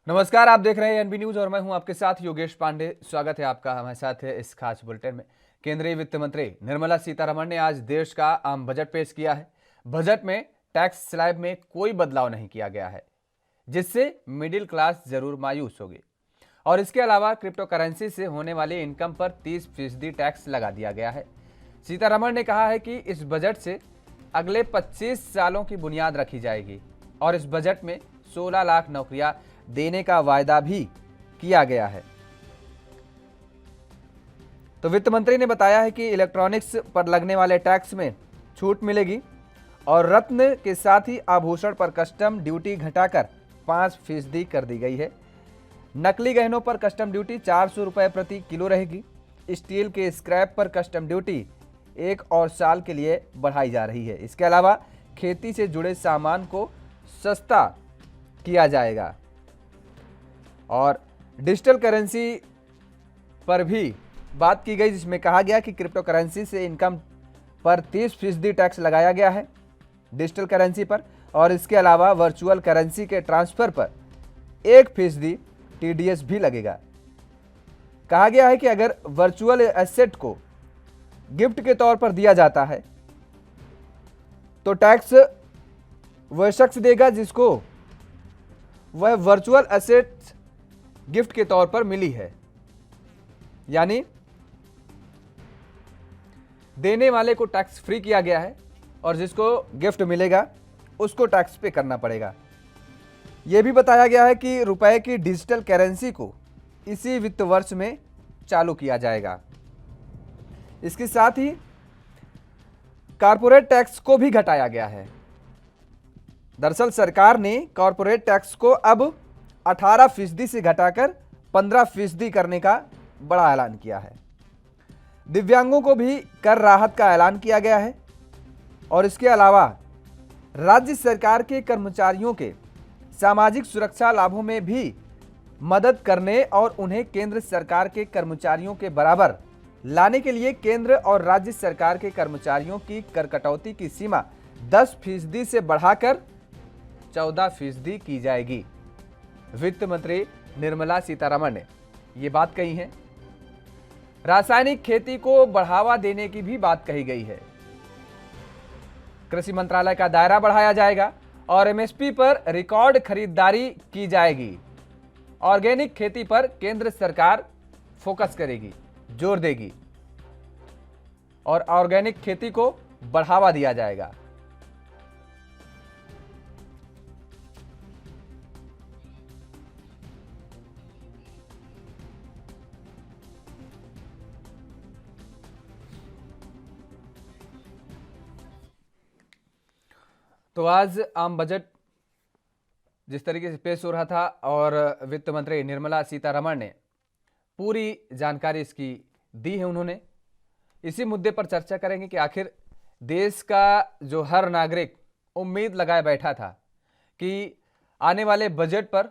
नमस्कार, आप देख रहे हैं एनबी न्यूज और मैं हूं आपके साथ योगेश पांडे। स्वागत है आपका हमारे साथ है इस खास बुलेटिन में। केंद्रीय वित्त मंत्री निर्मला सीतारमण ने आज देश का आम बजट पेश किया है। बजट में टैक्स स्लैब में कोई बदलाव नहीं किया गया है, जिससे मिडिल क्लास जरूर मायूस होगी। और इसके अलावा क्रिप्टो करेंसी से होने वाली इनकम पर 30% टैक्स लगा दिया गया है। सीतारमण ने कहा है कि इस बजट से अगले 25 सालों की बुनियाद रखी जाएगी और इस बजट में 16 लाख नौकरियां देने का वायदा भी किया गया है। तो वित्त मंत्री ने बताया है कि इलेक्ट्रॉनिक्स पर लगने वाले टैक्स में छूट मिलेगी और रत्न के साथ ही आभूषण पर कस्टम ड्यूटी घटाकर 5% कर दी गई है। नकली गहनों पर कस्टम ड्यूटी 400 रुपये प्रति किलो रहेगी। स्टील के स्क्रैप पर कस्टम ड्यूटी 1 और साल के लिए बढ़ाई जा रही है। इसके अलावा खेती से जुड़े सामान को सस्ता किया जाएगा और डिजिटल करेंसी पर भी बात की गई, जिसमें कहा गया कि क्रिप्टो करेंसी से इनकम पर 30% टैक्स लगाया गया है डिजिटल करेंसी पर, और इसके अलावा वर्चुअल करेंसी के ट्रांसफर पर 1% टीडीएस भी लगेगा। कहा गया है कि अगर वर्चुअल एसेट को गिफ्ट के तौर पर दिया जाता है तो टैक्स वह शख्स देगा जिसको वह वर्चुअल एसेट गिफ्ट के तौर पर मिली है, यानी देने वाले को टैक्स फ्री किया गया है और जिसको गिफ्ट मिलेगा उसको टैक्स पे करना पड़ेगा। यह भी बताया गया है कि रुपए की डिजिटल करेंसी को इसी वित्त वर्ष में चालू किया जाएगा। इसके साथ ही कॉर्पोरेट टैक्स को भी घटाया गया है। दरअसल सरकार ने कॉर्पोरेट टैक्स को अब 18% से घटाकर 15% करने का बड़ा ऐलान किया है। दिव्यांगों को भी कर राहत का ऐलान किया गया है और इसके अलावा राज्य सरकार के कर्मचारियों के सामाजिक सुरक्षा लाभों में भी मदद करने और उन्हें केंद्र सरकार के कर्मचारियों के बराबर लाने के लिए केंद्र और राज्य सरकार के कर्मचारियों की कर कटौती की सीमा 10% से बढ़ाकर 14% की जाएगी। वित्त मंत्री निर्मला सीतारमण ने ये बात कही है। रासायनिक खेती को बढ़ावा देने की भी बात कही गई है। कृषि मंत्रालय का दायरा बढ़ाया जाएगा और एमएसपी पर रिकॉर्ड खरीदारी की जाएगी। ऑर्गेनिक खेती पर केंद्र सरकार फोकस करेगी, जोर देगी और ऑर्गेनिक खेती को बढ़ावा दिया जाएगा। तो आज आम बजट जिस तरीके से पेश हो रहा था और वित्त मंत्री निर्मला सीतारमण ने पूरी जानकारी इसकी दी है। उन्होंने इसी मुद्दे पर चर्चा करेंगे कि आखिर देश का जो हर नागरिक उम्मीद लगाए बैठा था कि आने वाले बजट पर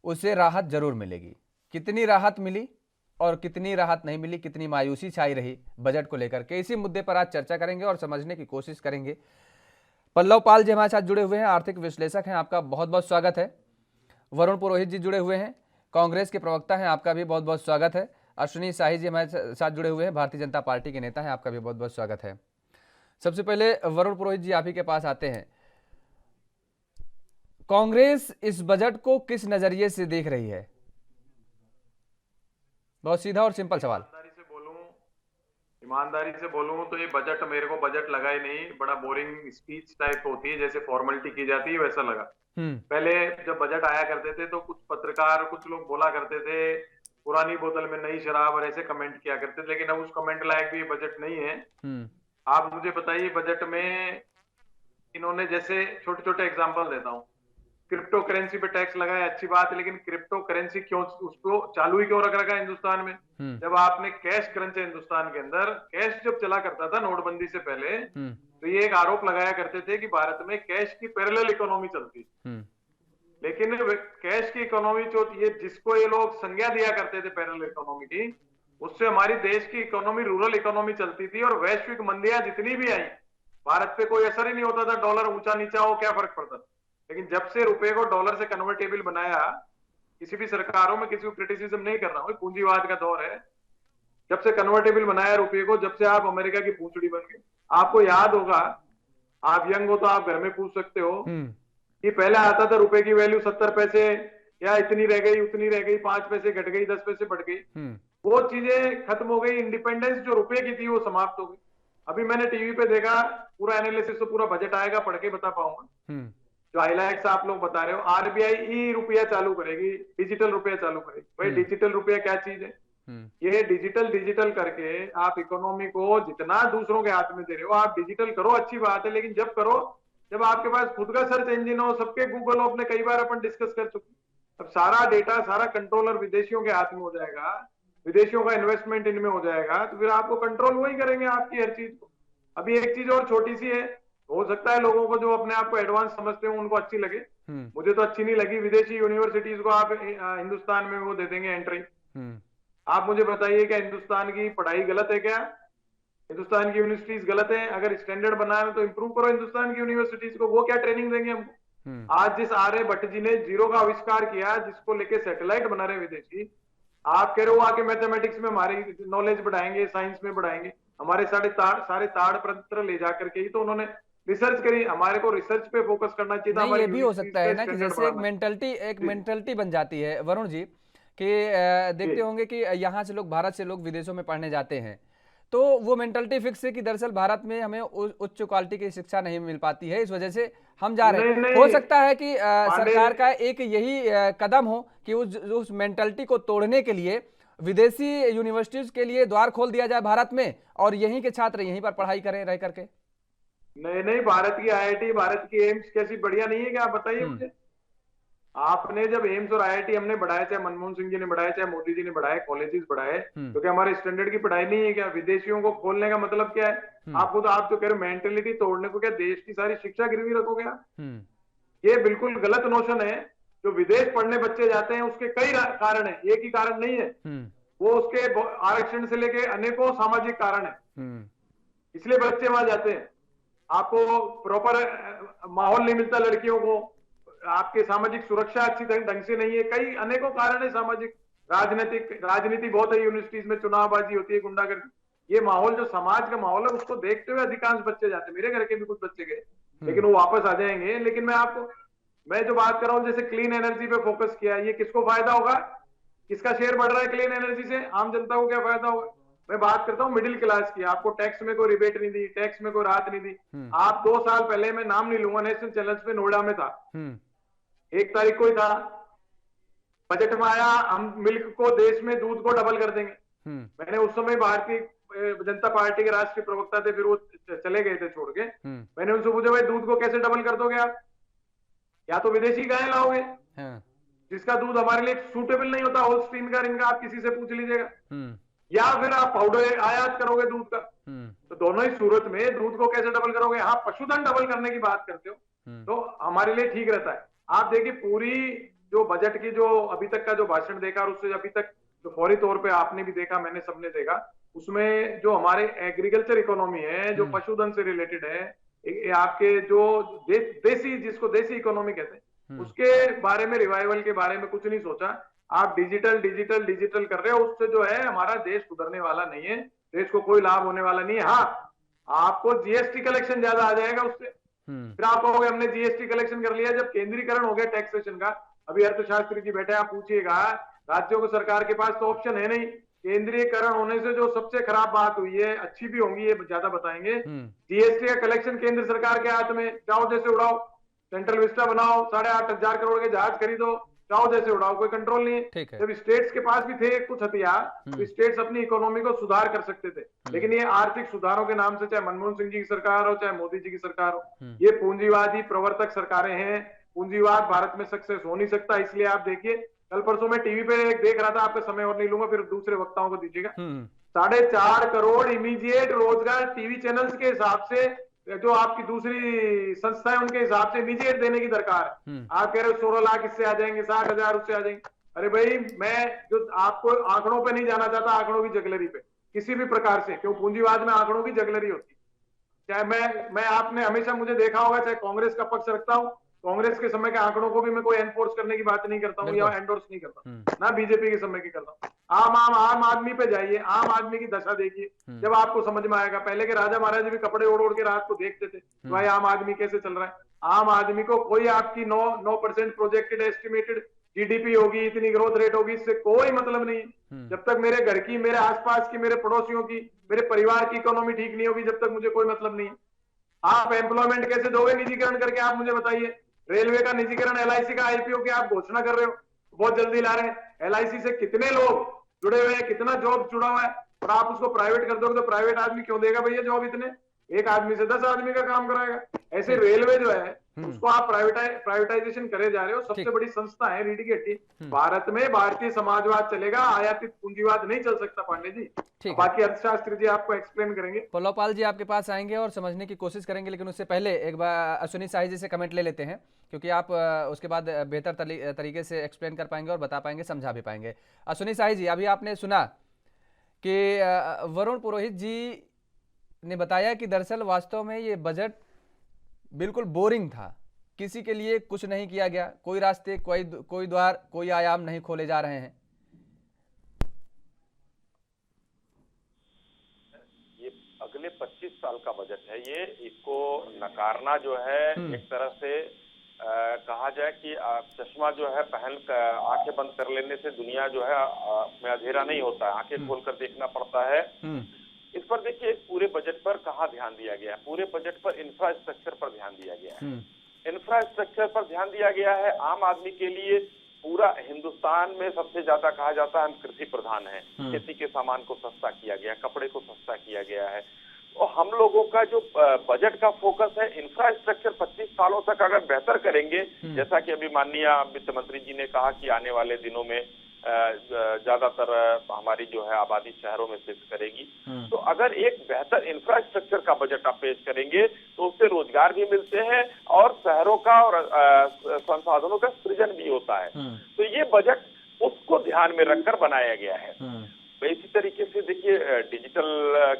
उसे राहत जरूर मिलेगी, कितनी राहत मिली और कितनी राहत नहीं मिली, कितनी मायूसी छाई रही बजट को लेकर के, इसी मुद्दे पर आज चर्चा करेंगे और समझने की कोशिश करेंगे। पल्लव पाल जी हमारे साथ जुड़े हुए हैं, आर्थिक विश्लेषक हैं, आपका बहुत बहुत स्वागत है। वरुण पुरोहित जी जुड़े हुए हैं, कांग्रेस के प्रवक्ता हैं, आपका भी बहुत बहुत स्वागत है। अश्विनी शाही जी हमारे साथ जुड़े हुए हैं, भारतीय जनता पार्टी के नेता हैं, आपका भी बहुत बहुत स्वागत है। सबसे पहले वरुण पुरोहित जी आप ही के पास आते हैं। कांग्रेस इस बजट को किस नजरिए से देख रही है? बहुत सीधा और सिंपल सवाल। ईमानदारी से बोलूं तो ये बजट मेरे को बजट लगा ही नहीं, बड़ा बोरिंग स्पीच टाइप होती है, जैसे फॉर्मेलिटी की जाती है वैसा लगा। पहले जब बजट आया करते थे तो कुछ पत्रकार, कुछ लोग बोला करते थे पुरानी बोतल में नई शराब और ऐसे कमेंट किया करते थे, लेकिन अब उस कमेंट लायक भी ये बजट नहीं है। आप मुझे बताइए, बजट में इन्होंने जैसे छोटे छोटे एग्जाम्पल देता हूँ, क्रिप्टो करेंसी पे टैक्स लगाया, अच्छी बात है, लेकिन क्रिप्टो करेंसी क्यों, उसको चालू ही क्यों रख रखा है हिंदुस्तान में? जब आपने कैश क्रंच है हिंदुस्तान के अंदर, कैश जब चला करता था नोटबंदी से पहले, तो ये एक आरोप लगाया करते थे कि भारत में कैश की पैरेलल इकोनॉमी चलती, लेकिन कैश की इकोनॉमी जो ये जिसको ये लोग संज्ञा दिया करते थे पैरेलल इकोनॉमी की, उससे हमारी देश की इकोनॉमी रूरल इकोनॉमी चलती थी और वैश्विक मंदियां जितनी भी आई भारत पे कोई असर ही नहीं होता था, डॉलर ऊंचा नीचा हो क्या फर्क पड़ता था। लेकिन जब से रुपए को डॉलर से कन्वर्टेबल बनाया किसी भी सरकारों में किसी को क्रिटिसिज्म नहीं कर रहा हूँ, पूंजीवाद का दौर है। जब से कन्वर्टेबल बनाया रुपये को, जब से आप अमेरिका की पूंछड़ी बन गए। आपको याद होगा, आप यंग हो तो आप घर में पूछ सकते हो कि पहले आता था रुपए की वैल्यू 70 पैसे, या इतनी रह गई उतनी रह गई, 5 पैसे घट गई, 10 पैसे बढ़ गई। वो चीजें खत्म हो गई। इंडिपेंडेंस जो रुपए की थी वो समाप्त हो गई। अभी मैंने टीवी पे देखा, पूरा एनालिसिस तो पूरा बजट आएगा, पढ़ के बता पाऊंगा। जो हाईलाइट्स आप लोग बता रहे हो, आरबीआई ई रुपया चालू करेगी, डिजिटल रुपया चालू करेगी। भाई डिजिटल रुपया क्या चीज है? ये डिजिटल करके आप इकोनॉमी को जितना दूसरों के हाथ में दे रहे हो, आप डिजिटल करो, अच्छी बात है, लेकिन जब करो जब आपके पास खुद का सर्च इंजन हो, सबके गूगल हो, अपने कई बार अपन डिस्कस कर चुके। अब सारा डेटा, सारा कंट्रोलर विदेशियों के हाथ में हो जाएगा, विदेशियों का इन्वेस्टमेंट इनमें हो जाएगा, तो फिर आपको कंट्रोल वही करेंगे आपकी हर चीज को। अभी एक चीज और छोटी सी है, हो सकता है लोगों को जो अपने आप को एडवांस समझते हो उनको अच्छी लगे, मुझे तो अच्छी नहीं लगी। विदेशी यूनिवर्सिटीज को आप हिंदुस्तान में वो दे देंगे एंट्री। आप मुझे बताइए, क्या हिंदुस्तान की पढ़ाई गलत है? क्या हिंदुस्तान की यूनिवर्सिटीज गलत है? अगर स्टैंडर्ड बनाए तो इंप्रूव करो हिंदुस्तान की यूनिवर्सिटीज को। वो क्या ट्रेनिंग देंगे हमको? आज जिस आर्यभट्ट जी ने जीरो का आविष्कार किया, जिसको लेके सैटेलाइट बना रहे विदेशी, आप कह रहे हो आके मैथमेटिक्स में हमारी नॉलेज बढ़ाएंगे, साइंस में बढ़ाएंगे। हमारे सारे ताड़ पत्र ले जाकर के ही तो उन्होंने रिसर्च करी। हमारे को रिसर्च पे फोकस करना चाहिए था। नहीं, ये भी हो सकता है ना कि जैसे एक मेंटलिटी बन जाती है वरुण जी, कि देखते होंगे कि यहाँ से लोग, भारत से लोग विदेशों में पढ़ने जाते हैं, तो वो मेंटलिटी फिक्स है कि दरअसल भारत में हमें उच्च क्वालिटी की शिक्षा नहीं मिल पाती है, इस वजह से हम जा रहे हैं। हो सकता है कि सरकार का एक यही कदम हो कि उस मेंटलिटी को तोड़ने के लिए विदेशी यूनिवर्सिटीज के लिए द्वार खोल दिया जाए भारत में, और यहीं के छात्र यहीं पर पढ़ाई करें रह करके। नहीं, भारत की आईआईटी, भारत की एम्स कैसी बढ़िया नहीं है क्या? आप बताइए मुझे। आपने जब एम्स और आईआईटी हमने बढ़ाया, चाहे मनमोहन सिंह जी ने बढ़ाया, चाहे मोदी जी ने बढ़ाए, कॉलेजेस बढ़ाए, तो क्या हमारे स्टैंडर्ड की पढ़ाई नहीं है क्या? विदेशियों को खोलने का मतलब क्या है? आप तो कह रहे मेंटेलिटी तोड़ने को, क्या देश की सारी शिक्षा गिरवी रखोगे आप? ये बिल्कुल गलत नोशन है। जो विदेश पढ़ने बच्चे जाते हैं उसके कई कारण है, एक ही कारण नहीं है। वो उसके आरक्षण से लेके अनेकों सामाजिक कारण है, इसलिए बच्चे वहां जाते हैं। आपको प्रॉपर माहौल नहीं मिलता लड़कियों को, आपके सामाजिक सुरक्षा अच्छी ढंग से नहीं है, कई अनेकों कारण है सामाजिक। राजनीति बहुत है यूनिवर्सिटीज में, चुनावबाजी होती है, गुंडागर्दी। ये माहौल जो समाज का माहौल है उसको देखते हुए अधिकांश बच्चे जाते हैं। मेरे घर के भी कुछ बच्चे गए, लेकिन वो वापस आ जाएंगे। लेकिन मैं जो बात कर रहा हूँ, जैसे क्लीन एनर्जी पे फोकस किया, ये किसको फायदा होगा? किसका शेयर बढ़ रहा है क्लीन एनर्जी से? आम जनता को क्या फायदा होगा? मैं बात करता हूँ मिडिल क्लास की। आपको टैक्स में कोई रिबेट नहीं दी, टैक्स में कोई राहत नहीं दी। आप 2 साल पहले, मैं नाम नहीं लूंगा, नेशनल चैनल्स पे नोएडा में था, 1 तारीख को ही था, बजट में आया, हम मिल्क को, देश में दूध को डबल कर देंगे। मैंने उस समय भारतीय जनता पार्टी के राष्ट्रीय प्रवक्ता थे, फिर वो चले गए थे छोड़ के। मैंने उनसे पूछा, भाई दूध को कैसे डबल कर दोगे आप? या तो विदेशी गाय लाओगे जिसका दूध हमारे लिए सूटेबल नहीं होता, होल्स्टीन का, इनका, आप किसी से पूछ लीजिएगा, या फिर आप पाउडर आयात करोगे दूध का। तो दोनों ही सूरत में दूध को कैसे डबल करोगे? हाँ, पशुधन डबल करने की बात करते हो तो हमारे लिए ठीक रहता है। आप देखिए, पूरी जो बजट की जो अभी तक का जो भाषण देखा, और उससे अभी तक जो फौरी तौर पे आपने भी देखा, मैंने सबने देखा, उसमें जो हमारे एग्रीकल्चर इकोनॉमी है, जो पशुधन से रिलेटेड है, आपके जो देसी, जिसको देसी इकोनॉमी कहते हैं, उसके बारे में, रिवाइवल के बारे में कुछ नहीं सोचा। आप डिजिटल कर रहे हो, उससे जो है हमारा देश सुधरने वाला नहीं है, देश को कोई लाभ होने वाला नहीं है। हाँ, आपको जीएसटी कलेक्शन ज्यादा आ जाएगा उससे। फिर आप कहोगे हमने जीएसटी कलेक्शन कर लिया। जब केंद्रीकरण हो गया टैक्सेशन का, अभी अर्थशास्त्री जी बैठे, आप पूछिएगा, राज्यों को, सरकार के पास तो ऑप्शन है नहीं। केंद्रीयकरण होने से जो सबसे खराब बात हुई है, अच्छी भी होंगी, ये ज्यादा बताएंगे, जीएसटी का कलेक्शन केंद्र सरकार के हाथ में, चाहो जैसे उड़ाओ, सेंट्रल विस्टा बनाओ, 8.5 करोड़ के जहाज खरीदो, चाहो जैसे उड़ाओ, कोई कंट्रोल नहीं है। जब स्टेट्स के पास भी थे कुछ हथियार, तो स्टेट्स अपनी इकोनॉमी को सुधार कर सकते थे। लेकिन ये आर्थिक सुधारों के नाम से, चाहे मनमोहन सिंह जी की सरकार हो, चाहे मोदी जी की सरकार हो, ये पूंजीवादी प्रवर्तक सरकारें हैं। पूंजीवाद भारत में सक्सेस हो नहीं सकता। इसलिए आप देखिए, कल परसों मैं टीवी पे देख रहा था, आपका समय और नहीं लूंगा, फिर दूसरे वक्ताओं को दीजिएगा। 4.5 करोड़ इमीडिएट रोजगार टीवी चैनल्स के हिसाब से, जो आपकी दूसरी संस्था है उनके हिसाब से इमीडिएट देने की दरकार है। आप कह रहे हो 16 लाख इससे आ जाएंगे, 60,000 उससे आ जाएंगे। अरे भाई, मैं जो आपको आंकड़ों पे नहीं जाना चाहता, आंकड़ों की जगलरी पे किसी भी प्रकार से, क्यों पूंजीवाद में आंकड़ों की जगलरी होती है। चाहे मैं आपने हमेशा मुझे देखा होगा, चाहे कांग्रेस का पक्ष रखता हूं, कांग्रेस के समय के आंकड़ों को भी मैं कोई एनफोर्स करने की बात नहीं करता हूँ या एंडोर्स नहीं करता, ना बीजेपी के समय की करता हूँ। आम आदमी पे जाइए, आम आदमी की दशा देखिए, जब आपको समझ में आएगा। पहले के राजा महाराजा भी कपड़े ओढ़ ओढ़ के रात को देखते थे भाई आम आदमी कैसे चल रहा है। आम आदमी को कोई आपकी 9% प्रोजेक्टेड एस्टिमेटेड जीडीपी होगी, इतनी ग्रोथ रेट होगी, इससे कोई मतलब नहीं है। जब तक मेरे घर की, मेरे आसपास की, मेरे पड़ोसियों की, मेरे परिवार की इकोनॉमी ठीक नहीं होगी, जब तक मुझे कोई मतलब नहीं है। आप एम्प्लॉयमेंट कैसे दोगे निजीकरण करके, आप मुझे बताइए। रेलवे का निजीकरण, एलआईसी का आईपीओ की आप घोषणा कर रहे हो, बहुत जल्दी ला रहे हैं। एलआईसी से कितने लोग जुड़े हुए हैं, कितना जॉब जुड़ा हुआ है, और आप उसको प्राइवेट कर दोगे तो प्राइवेट आदमी क्यों देगा भैया जॉब? इतने एक आदमी से 10 आदमी का काम कराएगा। ऐसे रेलवे जो है उसको आप प्राइवेटाइजेशन करे जा रहे हो। सबसे बड़ी संस्था है रीढ़ की हड्डी भारत में, भारतीय समाजवाद चलेगा, आयातित पूंजीवाद नहीं चल सकता पांडे जी। बाकी अर्थशास्त्री जी आपको एक्सप्लेन करेंगे। पल्लवपाल जी आपके पास आएंगे और समझने की कोशिश करेंगे, लेकिन उससे पहले एक बार अश्विनी शाही जी से कमेंट ले लेते हैं, क्योंकि आप उसके बाद बेहतर तरीके से एक्सप्लेन कर पाएंगे और बता पाएंगे, समझा भी पाएंगे। अश्विनी शाही जी, अभी आपने सुना कि वरुण पुरोहित जी ने बताया कि दरअसल वास्तव में ये बजट बिल्कुल बोरिंग था, किसी के लिए कुछ नहीं किया गया, कोई रास्ते, कोई द्वार, कोई आयाम नहीं खोले जा रहे हैं। ये अगले 25 साल का बजट है, ये इसको नकारना जो है एक तरह से कहा जाए कि चश्मा जो है पहन कर आंखें बंद कर लेने से दुनिया जो है में अंधेरा नहीं होता है, आंखें खोलकर देखना पड़ता है। इस पर देखिए, पूरे बजट पर कहाँ ध्यान दिया गया है? पूरे बजट पर इंफ्रास्ट्रक्चर पर ध्यान दिया गया है। इंफ्रास्ट्रक्चर पर ध्यान दिया गया है। आम आदमी के लिए पूरा हिंदुस्तान में सबसे ज्यादा कहा जाता है हम कृषि प्रधान है, खेती के सामान को सस्ता किया गया, कपड़े को सस्ता किया गया है। और हम लोगों का जो बजट का फोकस है, इंफ्रास्ट्रक्चर 25 सालों तक अगर बेहतर करेंगे, जैसा कि अभी माननीय वित्त मंत्री जी ने कहा कि आने वाले दिनों में ज्यादातर हमारी जो है आबादी शहरों में शिफ्ट करेगी, तो अगर एक बेहतर इंफ्रास्ट्रक्चर का बजट आप पेश करेंगे तो उससे रोजगार भी मिलते हैं और शहरों का और संसाधनों का सृजन भी होता है। तो ये बजट उसको ध्यान में रखकर बनाया गया है। तो इसी तरीके से देखिए, डिजिटल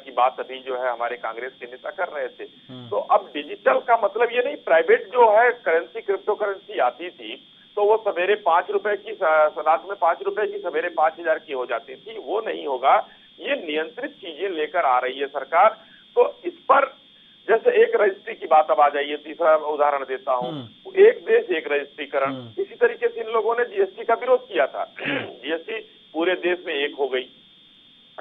की बात अभी जो है हमारे कांग्रेस के नेता कर रहे थे, तो अब डिजिटल का मतलब ये नहीं, प्राइवेट जो है करेंसी, क्रिप्टो करेंसी आती थी तो वो सवेरे 5 रुपए की, रात में 5 रुपए की, सवेरे 5,000 की हो जाती थी, वो नहीं होगा। ये नियंत्रित चीजें लेकर आ रही है सरकार। तो इस पर जैसे एक रजिस्ट्री की बात अब आ जाइए, तीसरा उदाहरण देता हूँ, एक देश एक रजिस्ट्रीकरण। इसी तरीके से इन लोगों ने जीएसटी का विरोध किया था। जीएसटी पूरे देश में एक हो गई,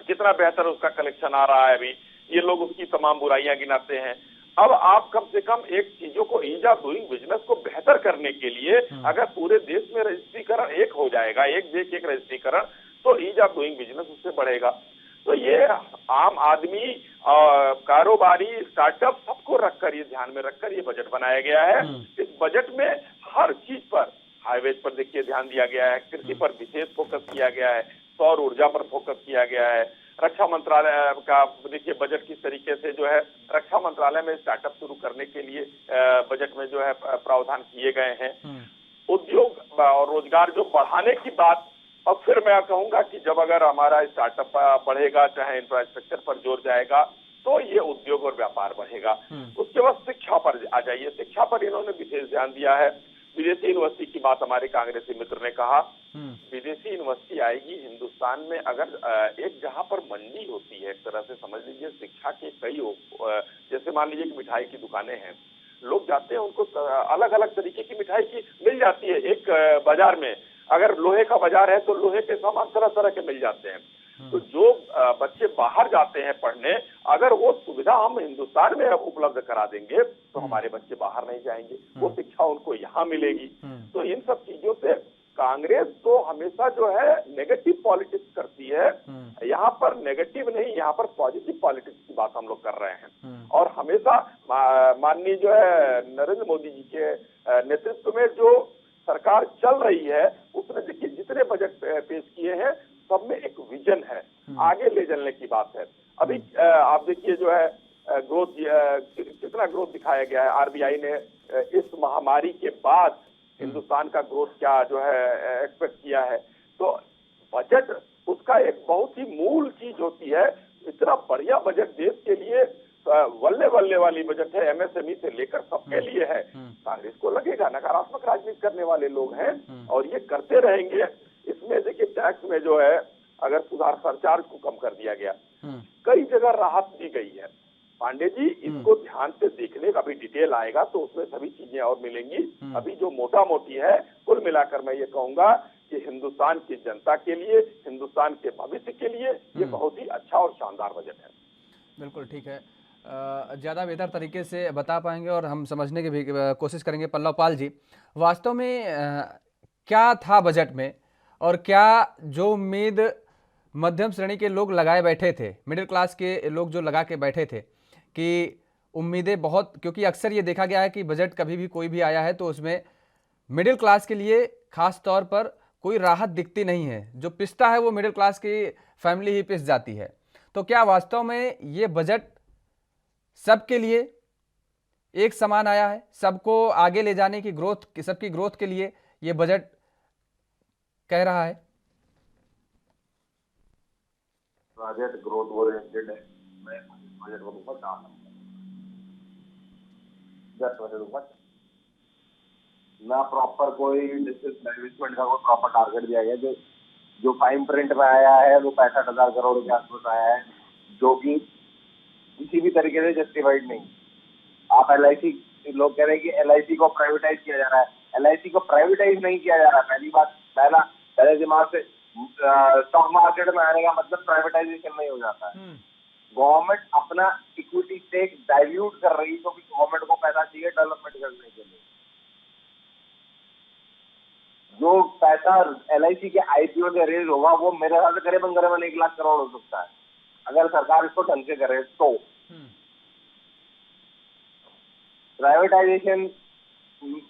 कितना बेहतर उसका कलेक्शन आ रहा है। अभी ये लोग उसकी तमाम बुराइयां गिनाते हैं। अब आप कम से कम एक चीजों को, ईज ऑफ डूइंग बिजनेस को बेहतर करने के लिए अगर पूरे देश में रजिस्ट्रीकरण एक हो जाएगा, एक देश एक रजिस्ट्रीकरण, तो ईज ऑफ डूइंग बिजनेस उससे बढ़ेगा। तो ये आम आदमी, कारोबारी, स्टार्टअप सबको रखकर, ये ध्यान में रखकर ये बजट बनाया गया है। इस बजट में हर चीज पर, हाईवेज पर देखिए ध्यान दिया गया है, कृषि पर विशेष फोकस किया गया है, सौर ऊर्जा पर फोकस किया गया है, रक्षा मंत्रालय का देखिए बजट किस तरीके से जो है रक्षा मंत्रालय में स्टार्टअप शुरू करने के लिए बजट में जो है प्रावधान किए गए हैं। उद्योग और रोजगार जो बढ़ाने की बात, और फिर मैं कहूंगा कि जब अगर हमारा स्टार्टअप बढ़ेगा, चाहे इंफ्रास्ट्रक्चर पर जोर जाएगा, तो ये उद्योग और व्यापार बढ़ेगा। उसके बाद शिक्षा पर आ जाइए, शिक्षा पर इन्होंने विशेष ध्यान दिया है। विदेशी यूनिवर्सिटी की बात हमारे कांग्रेसी मित्र ने कहा, विदेशी यूनिवर्सिटी आएगी हिंदुस्तान में। अगर एक जहां पर मंडी होती है, एक तरह से समझ लीजिए शिक्षा के कई, जैसे मान लीजिए कि मिठाई की दुकानें हैं, लोग जाते हैं, उनको अलग अलग तरीके की मिठाई की मिल जाती है। एक बाजार में अगर लोहे का बाजार है तो लोहे के सामान तरह तरह के मिल जाते हैं। तो जो बच्चे बाहर जाते हैं पढ़ने, अगर वो सुविधा हम हिंदुस्तान में उपलब्ध करा देंगे तो हमारे बच्चे बाहर नहीं जाएंगे, वो शिक्षा उनको यहाँ मिलेगी। तो इन सब चीजों से कांग्रेस तो हमेशा जो है नेगेटिव पॉलिटिक्स करती है, यहाँ पर नेगेटिव नहीं, यहाँ पर पॉजिटिव पॉलिटिक्स की बात हम लोग कर रहे हैं। और हमेशा माननीय जो है नरेंद्र मोदी जी के नेतृत्व में जो सरकार चल रही है, उसने देखिए जितने बजट पेश किए हैं सब में एक विजन है, आगे ले चलने की बात है। अभी आप देखिए जो है ग्रोथ, कितना ग्रोथ दिखाया गया है। आरबीआई ने इस महामारी के बाद हिंदुस्तान का ग्रोथ क्या जो है एक्सपेक्ट किया है। तो बजट उसका एक बहुत ही मूल चीज होती है। इतना बढ़िया बजट देश के लिए वल्ले वल्ले वाली बजट है, एमएसएमई से लेकर सबके लिए है। कांग्रेस को लगेगा नकारात्मक राजनीति करने वाले लोग हैं और ये करते रहेंगे। इसमें देखिए टैक्स में जो है अगर सुधार सरचार्ज को कम कर दिया गया, कई जगह राहत दी गई है। पांडे जी इसको ध्यान से देखने का भी डिटेल आएगा तो उसमें सभी चीजें और मिलेंगी। अभी जो मोटा मोटी है, कुल मिलाकर मैं ये कहूंगा कि हिंदुस्तान की जनता के लिए, हिंदुस्तान के भविष्य के लिए ये बहुत ही अच्छा और शानदार बजट है। बिल्कुल ठीक है, ज़्यादा बेहतर तरीके से बता पाएंगे और हम समझने की भी कोशिश करेंगे। पल्लव पाल जी, वास्तव में क्या था बजट में और क्या जो उम्मीद मध्यम श्रेणी के लोग लगाए बैठे थे, मिडिल क्लास के लोग जो लगा के बैठे थे कि उम्मीदें बहुत, क्योंकि अक्सर ये देखा गया है कि बजट कभी भी कोई भी आया है तो उसमें मिडिल क्लास के लिए खास तौर पर कोई राहत दिखती नहीं है। जो पिसता है वो मिडिल क्लास की फैमिली ही पिस जाती है। तो क्या वास्तव में ये बजट सबके लिए एक समान आया है, सबको आगे ले जाने की ग्रोथ, सबकी ग्रोथ के लिए ये बजट कह रहा है? बजट ग्रोथ ओरिएंटेड है। मैं बजट को दूंगा 4 नंबर, 10 बजट दूंगा ना। प्रॉपर कोई डिस्ट्रिक्ट का कोई प्रॉपर टारगेट दिया गया। जो फाइन प्रिंट में आया है वो 65,000 करोड़ के आसपास आया है, जो कि किसी भी तरीके से जस्टिफाइड नहीं। आप LIC, लोग कह रहे हैं कि LIC को प्राइवेटाइज किया जा रहा है। LIC को प्राइवेटाइज नहीं किया जा रहा। पहली बात, पहले दिमाग से स्टॉक मार्केट में आने का मतलब प्राइवेटाइजेशन नहीं हो जाता है। गवर्नमेंट अपना इक्विटी स्टेक डाइल्यूट कर रही है क्योंकि गवर्नमेंट को पैसा चाहिए डेवलपमेंट करने के लिए। जो पैसा LIC के IPO से रेज होगा वो मेरे ख्याल से करीबन 1 लाख करोड़ हो सकता है अगर सरकार इसको ढंग से करे तो। प्राइवेटाइजेशन,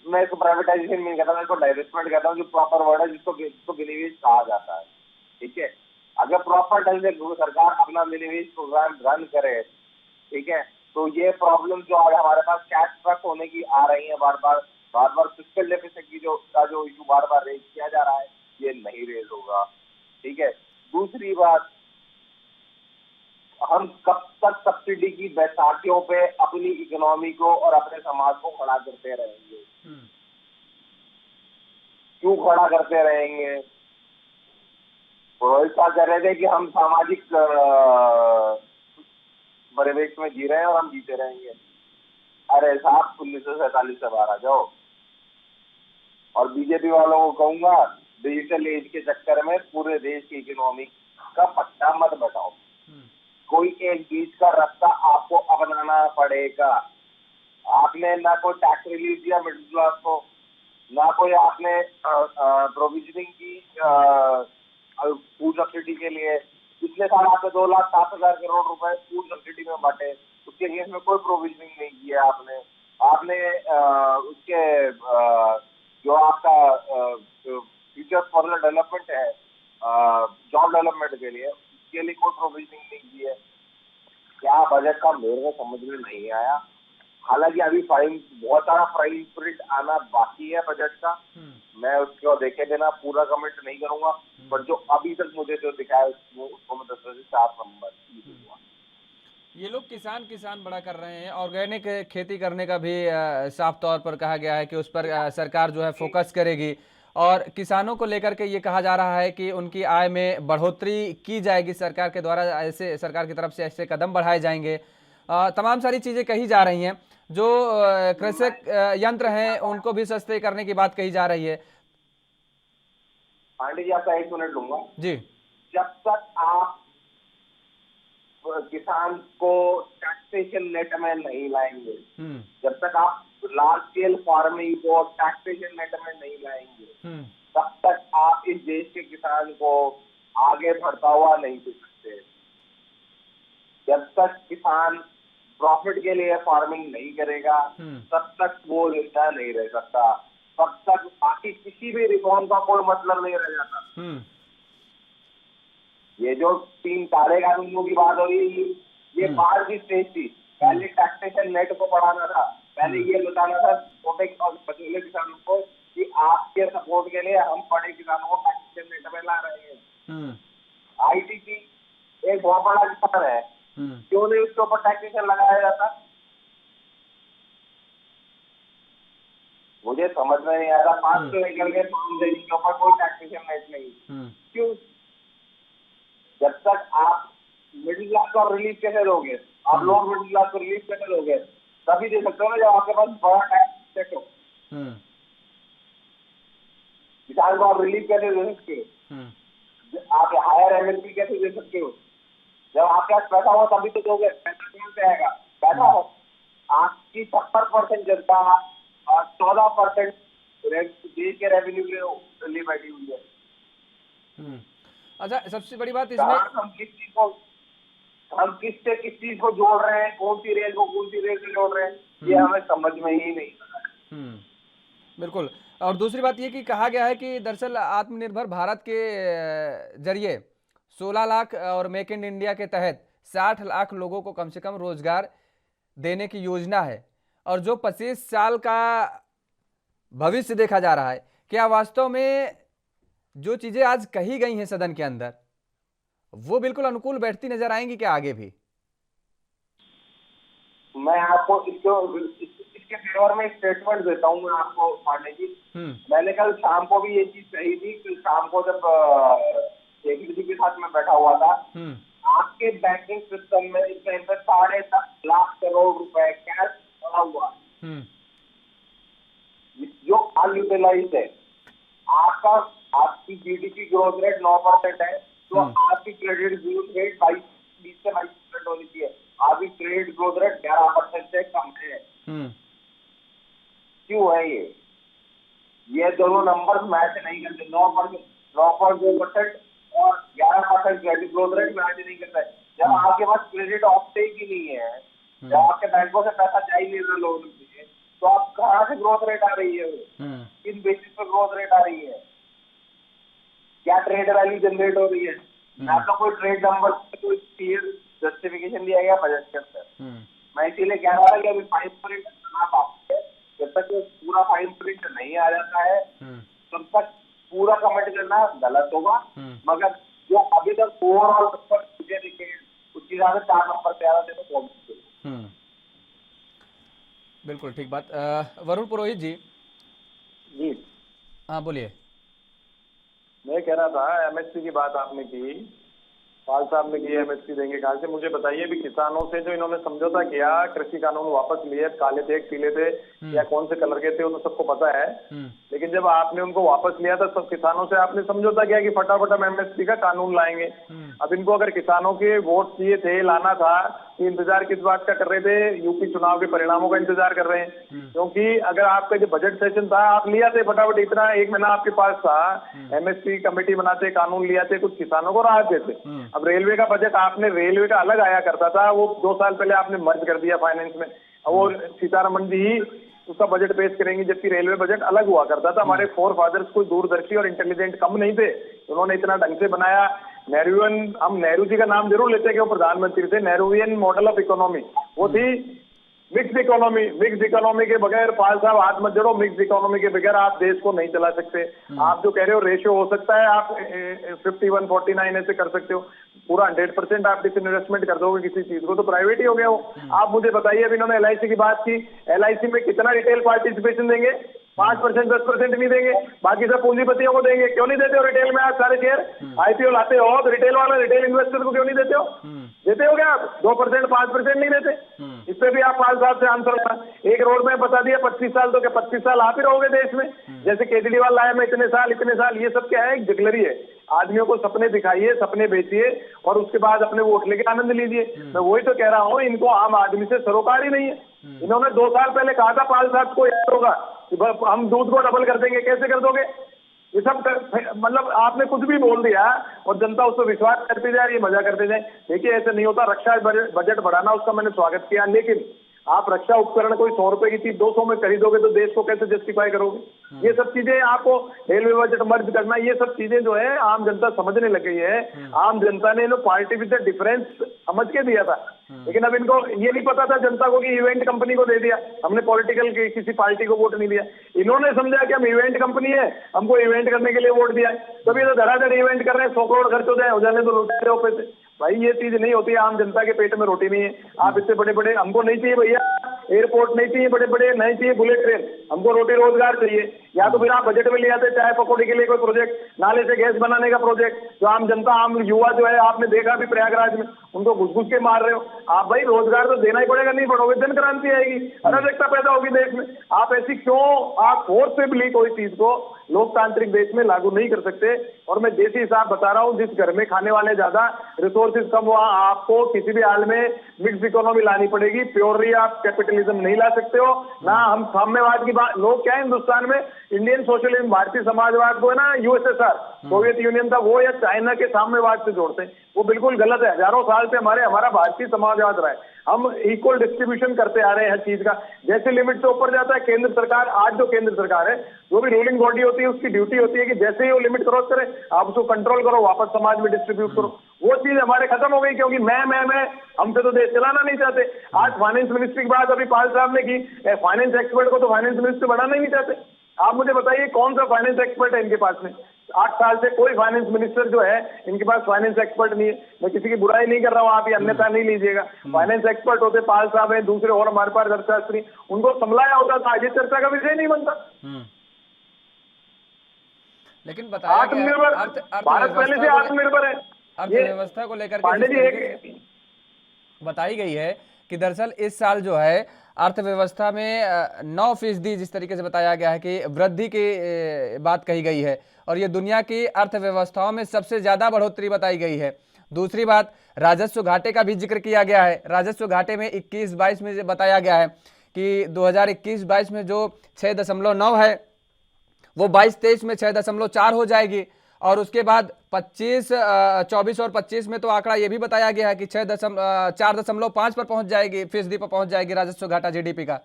मैं इसको प्राइवेटाइजेशन नहीं कहता, मैं इसको डाइवेस्टमेंट कहता हूँ, जो प्रॉपर वर्ड है जिसको विनिवेश कहा जाता है। ठीक है, अगर प्रॉपर ढंग से सरकार अपना विनिवेश प्रोग्राम रन करे, ठीक है, तो ये प्रॉब्लम जो आज हमारे पास कैश फ्लक्स होने की आ रही है, बार बार फिस्कल डेफिसिट की जो इशू बार बार रेज किया जा रहा है, ये नहीं रेज होगा। ठीक है, दूसरी बात, हम कब तक सब्सिडी की बैसाखियों पे अपनी इकोनॉमी को और अपने समाज को खड़ा करते रहेंगे? क्यों खड़ा करते रहेंगे? रोहित साहब कह रहे थे कि हम सामाजिक परिवेश में जी रहे हैं और हम जीते रहेंगे। अरे साहब, 1947 से बाहर आ जाओ। और बीजेपी वालों को कहूंगा, डिजिटल एज के चक्कर में पूरे देश की इकोनॉमी का पट्टा मत बताओ। कोई एक बीच का रास्ता आपको अपनाना पड़ेगा। आपने ना कोई टैक्स रिलीफ दिया मिडिल क्लास को, ना कोई आपने प्रोविजनिंग की फूड सब्सिडी के लिए। पिछले साल आपने 2,07,000 करोड़ रुपए फूड सब्सिडी में बांटे, उसके केस में कोई प्रोविजनिंग नहीं किया आपने उसके जो आपका फ्यूचर फॉर डेवलपमेंट है, जॉब डेवलपमेंट के लिए, उसके लिए कोई प्रोविजनिंग नहीं की है। क्या बजट का मेरे को समझ में नहीं आया। हालांकि अभी बहुत सारा फाइन प्रिंट आना बाकी है बजट का, मैं उसको देखे बिना पूरा कमेंट नहीं करूंगा, पर जो अभी तक मुझे जो दिखाया उसको मैं 10 में से 4 नंबर दूंगा। ये लोग किसान बड़ा कर रहे हैं, ऑर्गेनिक खेती करने का भी साफ तौर पर कहा गया है कि उस पर सरकार जो है फोकस करेगी, और किसानों को लेकर के ये कहा जा रहा है कि उनकी आय में बढ़ोतरी की जाएगी सरकार के द्वारा, ऐसे सरकार की तरफ से ऐसे कदम बढ़ाए जाएंगे। तमाम सारी चीज़ें कही जा रही हैं। जो कृषक यंत्र हैं उनको भी सस्ते करने की बात कही जा रही है। पांडे जी, आपका 1 मिनट लूंगा जी। जब तक आप किसान को टैक्सेशन नेट में नहीं लाएंगे, जब तक आप लार्ज स्केल फार्मिंग को टैक्सेशन नेट में नहीं लाएंगे, तब तक आप इस देश के किसान को आगे बढ़ता हुआ नहीं देख सकते। जब तक किसान प्रॉफिट के लिए फार्मिंग नहीं करेगा, तब तक वो जिंदा नहीं रह सकता, तब तक बाकी किसी भी रिफॉर्म का कोई मतलब नहीं रह जाता। ये जो 3 काले कानूनों की बात हो रही है, ये बाहर की स्टेज थी। पहले टैक्सेशन नेट को बढ़ाना था, पहले ये बताना था छोटे और मझोले किसानों को कि आपके सपोर्ट के लिए हम बड़े किसानों को टैक्सेशन नेट में ला रहे हैं। ITC एक बहुत बड़ा किसान है, क्यों नहीं उसके ऊपर टैक्सेशन लगाया जाता? मुझे समझ में नहीं आ रहा। 500 निकल गए तो के ऊपर कोई टैक्सेशन नहीं। क्यों? जब तक आप मिडिल क्लास को रिलीफ कैसे दोगे? आप लोअर मिडिल क्लास को रिलीफ कैसे दोगे? तभी दे सकते हो ना जब आपके पास बड़ा टैक्स हो। किसान को आप रिलीफ कैसे दे सकते हो? आप हायर एमएसपी कैसे दे सकते हो? जब आपके पास पैसा हो तभी तो दोगे। पैसा कौन से आएगा? पैसा हो। आपकी 70% जनता और 14% देश के रेवेन्यू के लिए बैठी हुई है। अच्छा, सबसे बड़ी बात इसमें हम किस चीज को जोड़ रहे हैं, कौन सी रेल को कौन सी रेल से जोड़ रहे हैं, ये हमें समझ में ही नहीं आता। बिल्कुल। और दूसरी बात ये कि कहा गया है कि दरअसल आत्मनिर्भर भारत के जरिए 16 लाख और मेक इन इंडिया के तहत 60 लाख लोगों को कम से कम रोजगार देने की योजना है। और जो 25 साल का भविष्य देखा जा रहा है, क्या वास्तव में जो चीजें आज कही गई हैं सदन के अंदर वो बिल्कुल अनुकूल बैठती नजर आएंगी क्या आगे भी? मैं आपको इसके फेवर में स्टेटमेंट देता हूँ। मैं आपको पांडे जी, मैंने कल शाम को भी ये चीज कही थी कि शाम को जब जी के साथ में बैठा हुआ था, आपके बैंकिंग सिस्टम में इस टाइम पे 10.5 लाख करोड़ रुपए कैश पड़ा हुआ जो अनयूटिलाइज है। आपकी जीडीपी ग्रोथ रेट 9% है, तो आपकी क्रेडिट ग्रोथ रेट 20 से 22% होनी चाहिए। आपकी क्रेडिट ग्रोथ रेट 11% से कम है। क्यों है ये दोनों नंबर मैच नहीं करते। 9.2% और 11% क्रेडिट ग्रोथ रेट मैच नहीं करता है। जब आपके पास क्रेडिट ऑफटेक ही नहीं है, जब आपके बैंकों से पैसा जा ही नहीं रहा लोगों के लिए, तो आप कहाँ से ग्रोथ रेट आ रही है? किस बेसिस पर ग्रोथ रेट आ रही है? क्या ट्रेड वैल्यू जनरेट हो रही है? ना तो कोई ट्रेड नंबर कोई क्लियर जस्टिफिकेशन दिया गया बजट के अंदर। मैं इसीलिए कह रहा था कि अभी फाइन प्रिंट करना बाकी है। जब तक पूरा फाइन प्रिंट नहीं आ जाता है तब तक पूरा कमेंट करना गलत होगा। मगर जो अभी तक ओवरऑल नंबर मुझे दिखे उसके हिसाब से 4 नंबर पे आ रहा है तो बिल्कुल ठीक बात। वरुण पुरोहित जी। जी हाँ बोलिए। मैं कह रहा था एमएसपी की बात आपने की, पाल साहब ने की एमएसपी देंगे कहाँ से। मुझे बताइए भी किसानों से जो इन्होंने समझौता किया, कृषि कानून वापस लिए, काले थे पीले थे या कौन से कलर के थे वो तो सबको पता है, लेकिन जब आपने उनको वापस लिया था सब किसानों से आपने समझौता किया कि फटाफट हम एमएसपी का कानून लाएंगे। अब इनको अगर किसानों के वोट चाहिए थे, लाना था, इंतजार किस बात का कर रहे थे? यूपी चुनाव के परिणामों का इंतजार कर रहे हैं। क्योंकि अगर आपका जो बजट सेशन था आप लिया थे फटाफट, इतना 1 महीना आपके पास था, एमएसपी कमेटी बनाते, कानून लिया थे, कुछ किसानों को राहत देते। अब रेलवे का बजट आपने, रेलवे का अलग आया करता था, वो 2 साल पहले आपने मर्ज कर दिया फाइनेंस में। वो सीतारमण जी ही उसका बजट पेश करेंगी, जबकि रेलवे बजट अलग हुआ करता था। हमारे फोर फादर्स कोई दूरदर्शी और इंटेलिजेंट कम नहीं थे, उन्होंने इतना ढंग से बनाया। नेहरूवियन, हम नेहरू जी का नाम जरूर लेते हैं कि वो प्रधानमंत्री थे। नेहरूवियन मॉडल ऑफ इकोनॉमी वो थी। मिक्स इकोनॉमी के बगैर पाल साहब हाथ मत जोड़ो, मिक्स इकोनॉमी के बगैर आप देश को नहीं चला सकते। आप जो कह रहे हो रेशियो हो सकता है, आप 51-49 ऐसे कर सकते हो, पूरा 100% आप डिसइन्वेस्टमेंट कर दोगे किसी चीज को तो प्राइवेट ही हो गया वो। आप मुझे बताइए, अभी इन्होंने एलआईसी की बात की, एलआईसी में कितना रिटेल पार्टिसिपेशन देंगे? 5%, 10% नहीं देंगे, बाकी सब पूंजीपतियों को देंगे। क्यों नहीं देते हो रिटेल में? आप सारे शेयर आईपीओ लाते हो तो रिटेल वाले, रिटेल इन्वेस्टर को क्यों नहीं देते हो? देते हो क्या आप? 2%, 5% नहीं देते। इस पे भी आप पाल साहब से आंसर होगा। एक रोड में बता दिया 25 साल, तो क्या 25 साल आप ही रहोगे देश में? जैसे केजरीवाल लाया मैं इतने साल, ये सब क्या है? जगलरी है। आदमियों को सपने दिखाइए, सपने बेचिए और उसके बाद अपने वोट लेके आनंद लीजिए। मैं वही तो कह रहा हूँ, इनको आम आदमी से सरोकार ही नहीं है। इन्होंने 2 साल पहले कहा था, पाल साहब को याद होगा, हम दूध को डबल कर देंगे। कैसे कर दोगे? ये सब मतलब आपने कुछ भी बोल दिया और जनता उस पर विश्वास करती जाए, ये मजा करते जाए। देखिए ऐसे नहीं होता। रक्षा बजट बढ़ाना, उसका मैंने स्वागत किया, लेकिन आप रक्षा उपकरण कोई 100 रुपए की चीज 200 में खरीदोगे तो देश को कैसे जस्टिफाई करोगे? ये सब चीजें आपको, रेलवे बजट मर्ज करना, ये सब चीजें जो है आम जनता समझने लग गई है। आम जनता ने इन्होंने पार्टी विद द डिफरेंस समझ के दिया था, लेकिन अब इनको ये नहीं पता था जनता को कि इवेंट कंपनी को दे दिया हमने, पॉलिटिकल किसी पार्टी को वोट नहीं दिया। इन्होंने समझा कि हम इवेंट कंपनी है, हमको इवेंट करने के लिए वोट दिया है, तभी तो धड़ाधड़ इवेंट कर रहे हैं। 100 करोड़ खर्च हो जाने तो लुटा रहे हो पैसे। भाई ये चीज नहीं होती है, आम जनता के पेट में रोटी नहीं है। आप इससे बड़े बड़े, हमको नहीं चाहिए भैया एयरपोर्ट, नहीं चाहिए बड़े बड़े, नहीं चाहिए बुलेट ट्रेन, हमको रोटी रोजगार चाहिए। या तो फिर आप बजट में ले आते चाय पकौड़े के लिए कोई प्रोजेक्ट, नाले से गैस बनाने का प्रोजेक्ट, जो आम जनता, आम युवा जो है, आपने देखा भी प्रयागराज में, उनको घुस घुस के मार रहे हो आप। भाई रोजगार तो देना ही पड़ेगा, नहीं बढ़ोगे जन क्रांति आएगी, अराजकता पैदा होगी देश में। आप ऐसी क्यों, आप फोर्सेबली कोई चीज को लोकतांत्रिक देश में लागू नहीं कर सकते। और मैं देसी हिसाब बता रहा हूँ, जिस घर में खाने वाले ज्यादा, रिसोर्सेज कम, वहां आपको किसी भी हाल में मिक्स इकोनॉमी लानी पड़ेगी। प्योरली आप कैपिटलिज्म नहीं ला सकते हो ना। हम साम्यवाद की बात, लोग क्या है हिंदुस्तान में, इंडियन सोशलिज्म, भारतीय समाजवाद को है ना, यूएसएसआर सोवियत यूनियन था वो, या चाइना के साम्यवाद से जोड़ते हैं, वो बिल्कुल गलत है। हजारों साल से हमारा भारतीय समाजवाद रहा है, हम इक्वल डिस्ट्रीब्यूशन करते आ रहे हैं हर चीज का। जैसे लिमिट से ऊपर जाता है केंद्र सरकार, आज जो केंद्र सरकार है, जो भी रूलिंग बॉडी होती है, उसकी ड्यूटी होती है कि जैसे ही वो लिमिट क्रॉस करे आप उसको कंट्रोल करो, वापस समाज में डिस्ट्रीब्यूट करो। वो चीज हमारे खत्म हो गई, क्योंकि मैं हमसे तो देश चलाना नहीं चाहते। आज फाइनेंस मिनिस्ट्री की बात अभी पाल साहब ने की, फाइनेंस एक्सपर्ट को तो फाइनेंस मिनिस्टर बनाना ही नहीं चाहते। आप मुझे बताइए कौन सा फाइनेंस एक्सपर्ट है इनके पास में? 8 साल से कोई फाइनेंस मिनिस्टर जो है इनके पास फाइनेंस एक्सपर्ट नहीं है। मैं किसी की बुराई नहीं कर रहा हूँ, आप ये अन्यथा नहीं लीजिएगा। फाइनेंस एक्सपर्ट होते पाल साहब हैं, दूसरे और हमारे पास अर्थशास्त्री, उनको संभलाया होता था, आज ये चर्चा का विषय नहीं बनता। लेकिन बताया आत्मनिर्भर, भारत पहले से आत्मनिर्भर है। अर्थव्यवस्था को लेकर पांडे जी के बताई गई है कि दरअसल इस साल जो है अर्थव्यवस्था में 9% जिस तरीके से बताया गया है कि वृद्धि की बात कही गई है, और ये दुनिया की अर्थव्यवस्थाओं में सबसे ज्यादा बढ़ोतरी बताई गई है। दूसरी बात, राजस्व घाटे का भी जिक्र किया गया है। राजस्व घाटे में 21-22 में बताया गया है कि 2021-22 में जो 6.9 है वो 22-23 में 6.4 हो जाएगी, और उसके बाद 24 और 25 में तो आंकड़ा ये भी बताया गया है कि 4.5 पर पहुंच जाएगी, फीसदी पर पहुंच जाएगी राजस्व घाटा जीडीपी का।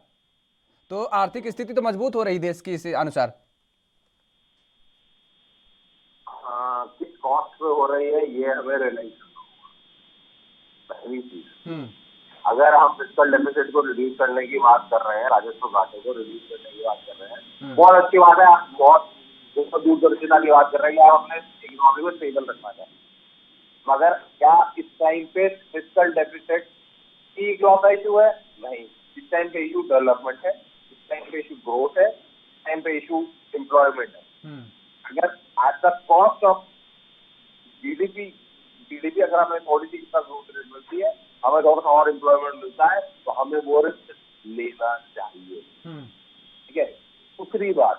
तो आर्थिक स्थिति तो मजबूत हो रही देश की इस अनुसार। किस कॉस्ट पे हो रही है ये हमें रियलाइज करना होगा। पहली चीज, अगर हम फिस्कल डेफिसिट को रिड्यूस करने की बात कर रहे हैं, राजस्व घाटे को रिड्यूस करने की बात कर रहे हैं, बहुत अच्छी बात है। आप बहुत दूरदर्शिता की बात कर रहे हैं कि आप अपने इकोनॉमी को स्टेबल रखना चाहते हैं, मगर क्या इस टाइम पे फिस्कल डेफिसिट ही इकलौता इशू है? नहीं। इस टाइम पे इशू डेवलपमेंट है, इस टाइम पे इशू ग्रोथ है, इस टाइम पे इशू एम्प्लॉयमेंट है। अगर at the cost of GDP अगर हमें थोड़ी सी ग्रोथ रेट मिलती है, हमें थोड़ा सा और एम्प्लॉयमेंट मिलता है, तो हमें वो रिस्क लेना चाहिए। ठीक है। दूसरी बात,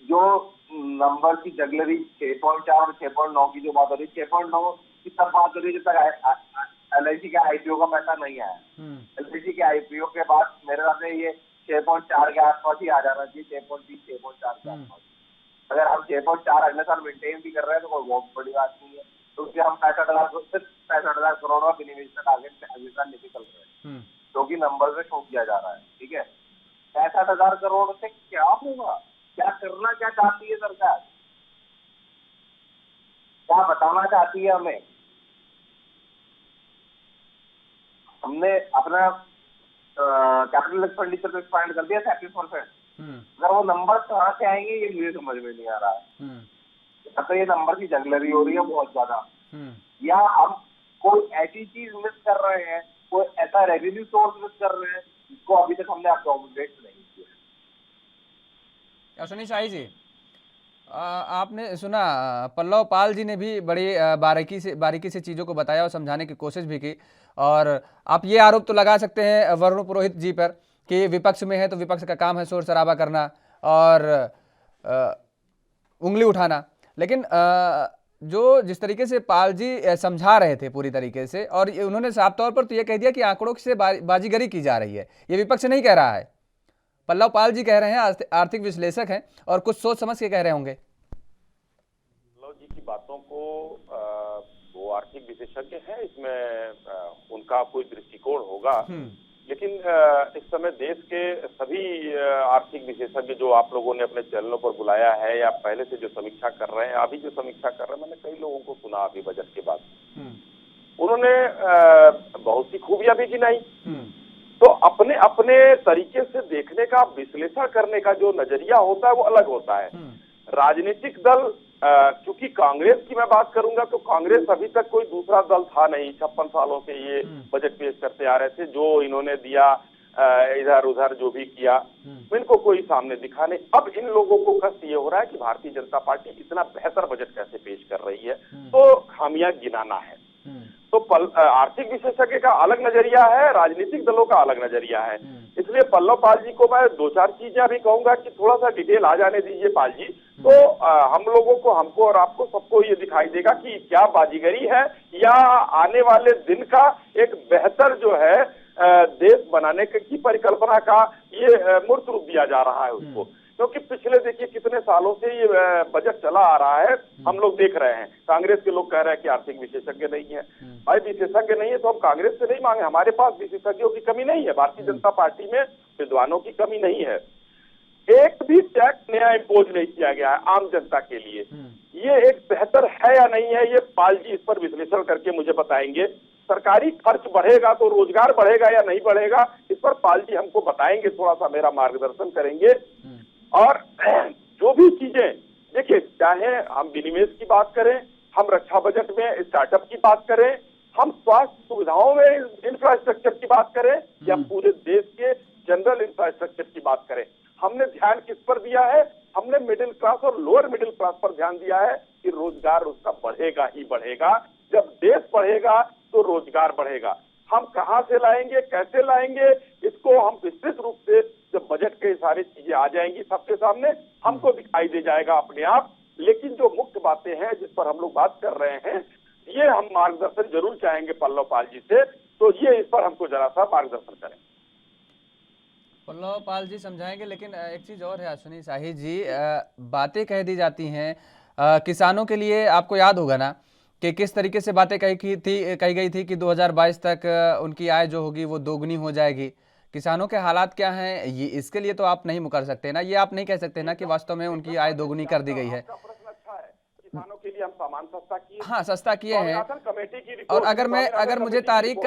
जो नंबर की जगलरी 6.4 और 6.9 की जो बात हो रही है, 6.9 की तब बात हो रही है जब तक एलआईसी के आईपीओ का पैसा नहीं आया। एलआईसी के आईपीओ के बाद मेरे ख्याल से ये 6.4 के आसपास ही आ जाना चाहिए, 6.3 6.4 के आसपास। अगर हम 6.4 अगले साल मेंटेन भी कर रहे हैं तो कोई बहुत बड़ी बात नहीं है, क्योंकि हम 65,000 करोड़ का विनिवेश अगले साल लेके चल रहे हैं, क्योंकि नंबर में शो किया जा रहा है। ठीक है। 65,000 करोड़ से क्या होगा? क्या करना क्या चाहती है सरकार? क्या बताना चाहती है हमें? हमने अपना कैपिटल एक्सपेंडिचर को एक्सपांड कर दिया 37%। अगर वो नंबर कहाँ से आएंगे ये मुझे समझ में नहीं आ रहा है। तो ये नंबर की जंगलरी हो रही है बहुत ज्यादा, या हम कोई ऐसी चीज मिस कर रहे हैं, कोई ऐसा रेवेन्यू सोर्स मिस कर रहे हैं जिसको अभी तक हमने अकोमोडेट नहीं किया। अश्विनी शाही जी, आपने सुना पल्लव पाल जी ने भी बड़ी बारीकी से चीज़ों को बताया और समझाने की कोशिश भी की, और आप ये आरोप तो लगा सकते हैं वरुण पुरोहित जी पर कि विपक्ष में है तो विपक्ष का काम है शोर शराबा करना और उंगली उठाना, लेकिन जो जिस तरीके से पाल जी समझा रहे थे पूरी तरीके से, और उन्होंने साफ तौर पर तो ये कह दिया कि आंकड़ों से बाजीगरी की जा रही है, ये विपक्ष नहीं कह रहा है, पल्लव पाल जी कह रहे हैं, आर्थिक विश्लेषक हैं और कुछ सोच समझ के कह रहे होंगे। पल्लव जी की बातों को वो आर्थिक विशेषज्ञ हैं, इसमें उनका कोई दृष्टिकोण होगा, लेकिन इस समय देश के सभी आर्थिक विशेषज्ञ जो आप लोगों ने अपने चैनलों पर बुलाया है या पहले से जो समीक्षा कर रहे हैं, अभी जो समीक्षा कर रहे हैं, मैंने कई लोगों को सुना अभी बजट के बाद, उन्होंने बहुत सी खूबियां भी गिनाई। तो अपने अपने तरीके से देखने का, विश्लेषण करने का जो नजरिया होता है वो अलग होता है। राजनीतिक दल क्योंकि कांग्रेस की मैं बात करूंगा तो कांग्रेस अभी तक कोई दूसरा दल था नहीं। 56 सालों से ये बजट पेश करते आ रहे थे। जो इन्होंने दिया इधर उधर जो भी किया इनको कोई सामने दिखा नहीं। अब इन लोगों को कष्ट ये हो रहा है कि भारतीय जनता पार्टी इतना बेहतर बजट कैसे पेश कर रही है, तो खामियां गिनाना है। तो आर्थिक विशेषज्ञ का अलग नजरिया है, राजनीतिक दलों का अलग नजरिया है। इसलिए पल्लव पाल जी को मैं 2-4 चीजें अभी कहूंगा कि थोड़ा सा डिटेल आ जाने दीजिए पाल जी, तो हम लोगों को, हमको और आपको सबको ये दिखाई देगा कि क्या बाजीगरी है या आने वाले दिन का एक बेहतर जो है देश बनाने की परिकल्पना का ये मूर्त रूप दिया जा रहा है उसको। क्योंकि पिछले देखिए कितने सालों से ये बजट चला आ रहा है, हम लोग देख रहे हैं। कांग्रेस के लोग कह रहे हैं कि आर्थिक विशेषज्ञ नहीं है। भाई विशेषज्ञ नहीं है तो हम कांग्रेस से नहीं मांगे, हमारे पास विशेषज्ञों की कमी नहीं है, भारतीय जनता पार्टी में विद्वानों की कमी नहीं है। एक भी टैक्स नया इम्पोज नहीं किया गया है आम जनता के लिए। ये एक बेहतर है या नहीं है, ये पाल जी इस पर विश्लेषण करके मुझे बताएंगे। सरकारी खर्च बढ़ेगा तो रोजगार बढ़ेगा या नहीं बढ़ेगा, इस पर पाल जी हमको बताएंगे, थोड़ा सा मेरा मार्गदर्शन करेंगे। और जो भी चीजें देखिए, चाहे हम विनिवेश की बात करें, हम रक्षा बजट में स्टार्टअप की बात करें, हम स्वास्थ्य सुविधाओं में इंफ्रास्ट्रक्चर की बात करें या पूरे देश के जनरल इंफ्रास्ट्रक्चर की बात करें, हमने ध्यान किस पर दिया है? हमने मिडिल क्लास और लोअर मिडिल क्लास पर ध्यान दिया है कि रोजगार उसका बढ़ेगा ही बढ़ेगा। जब देश बढ़ेगा तो रोजगार बढ़ेगा। हम कहां से लाएंगे, कैसे लाएंगे, इसको हम विस्तृत रूप से जब बजट के सारी चीजें आ जाएंगी सबके सामने, हमको दिखाई दे जाएगा अपने आप। लेकिन जो मुख्य बातें हैं जिस पर हम लोग बात कर रहे हैं, ये हम मार्गदर्शन जरूर चाहेंगे पल्लव पाल जी से, तो ये इस पर हमको जरा सा मार्गदर्शन करें। पल्लव पाल जी समझाएंगे, लेकिन एक चीज और है अश्विनी शाही जी, बातें कह दी जाती हैं किसानों के लिए। आपको याद होगा ना कि किस तरीके से बातें कही गई थी कि 2022 तक उनकी आय जो होगी वो दोगुनी हो जाएगी। किसानों के हालात क्या हैं, ये इसके लिए तो आप नहीं मुकर सकते ना, ये आप नहीं कह सकते ना कि वास्तव में उनकी आय दोगुनी कर दी गई है। प्रश्न अच्छा है, किसानों के लिए हम सामान सस्ता किए, हाँ सस्ता किए हैं। कमेटी की और अगर मुझे तारीख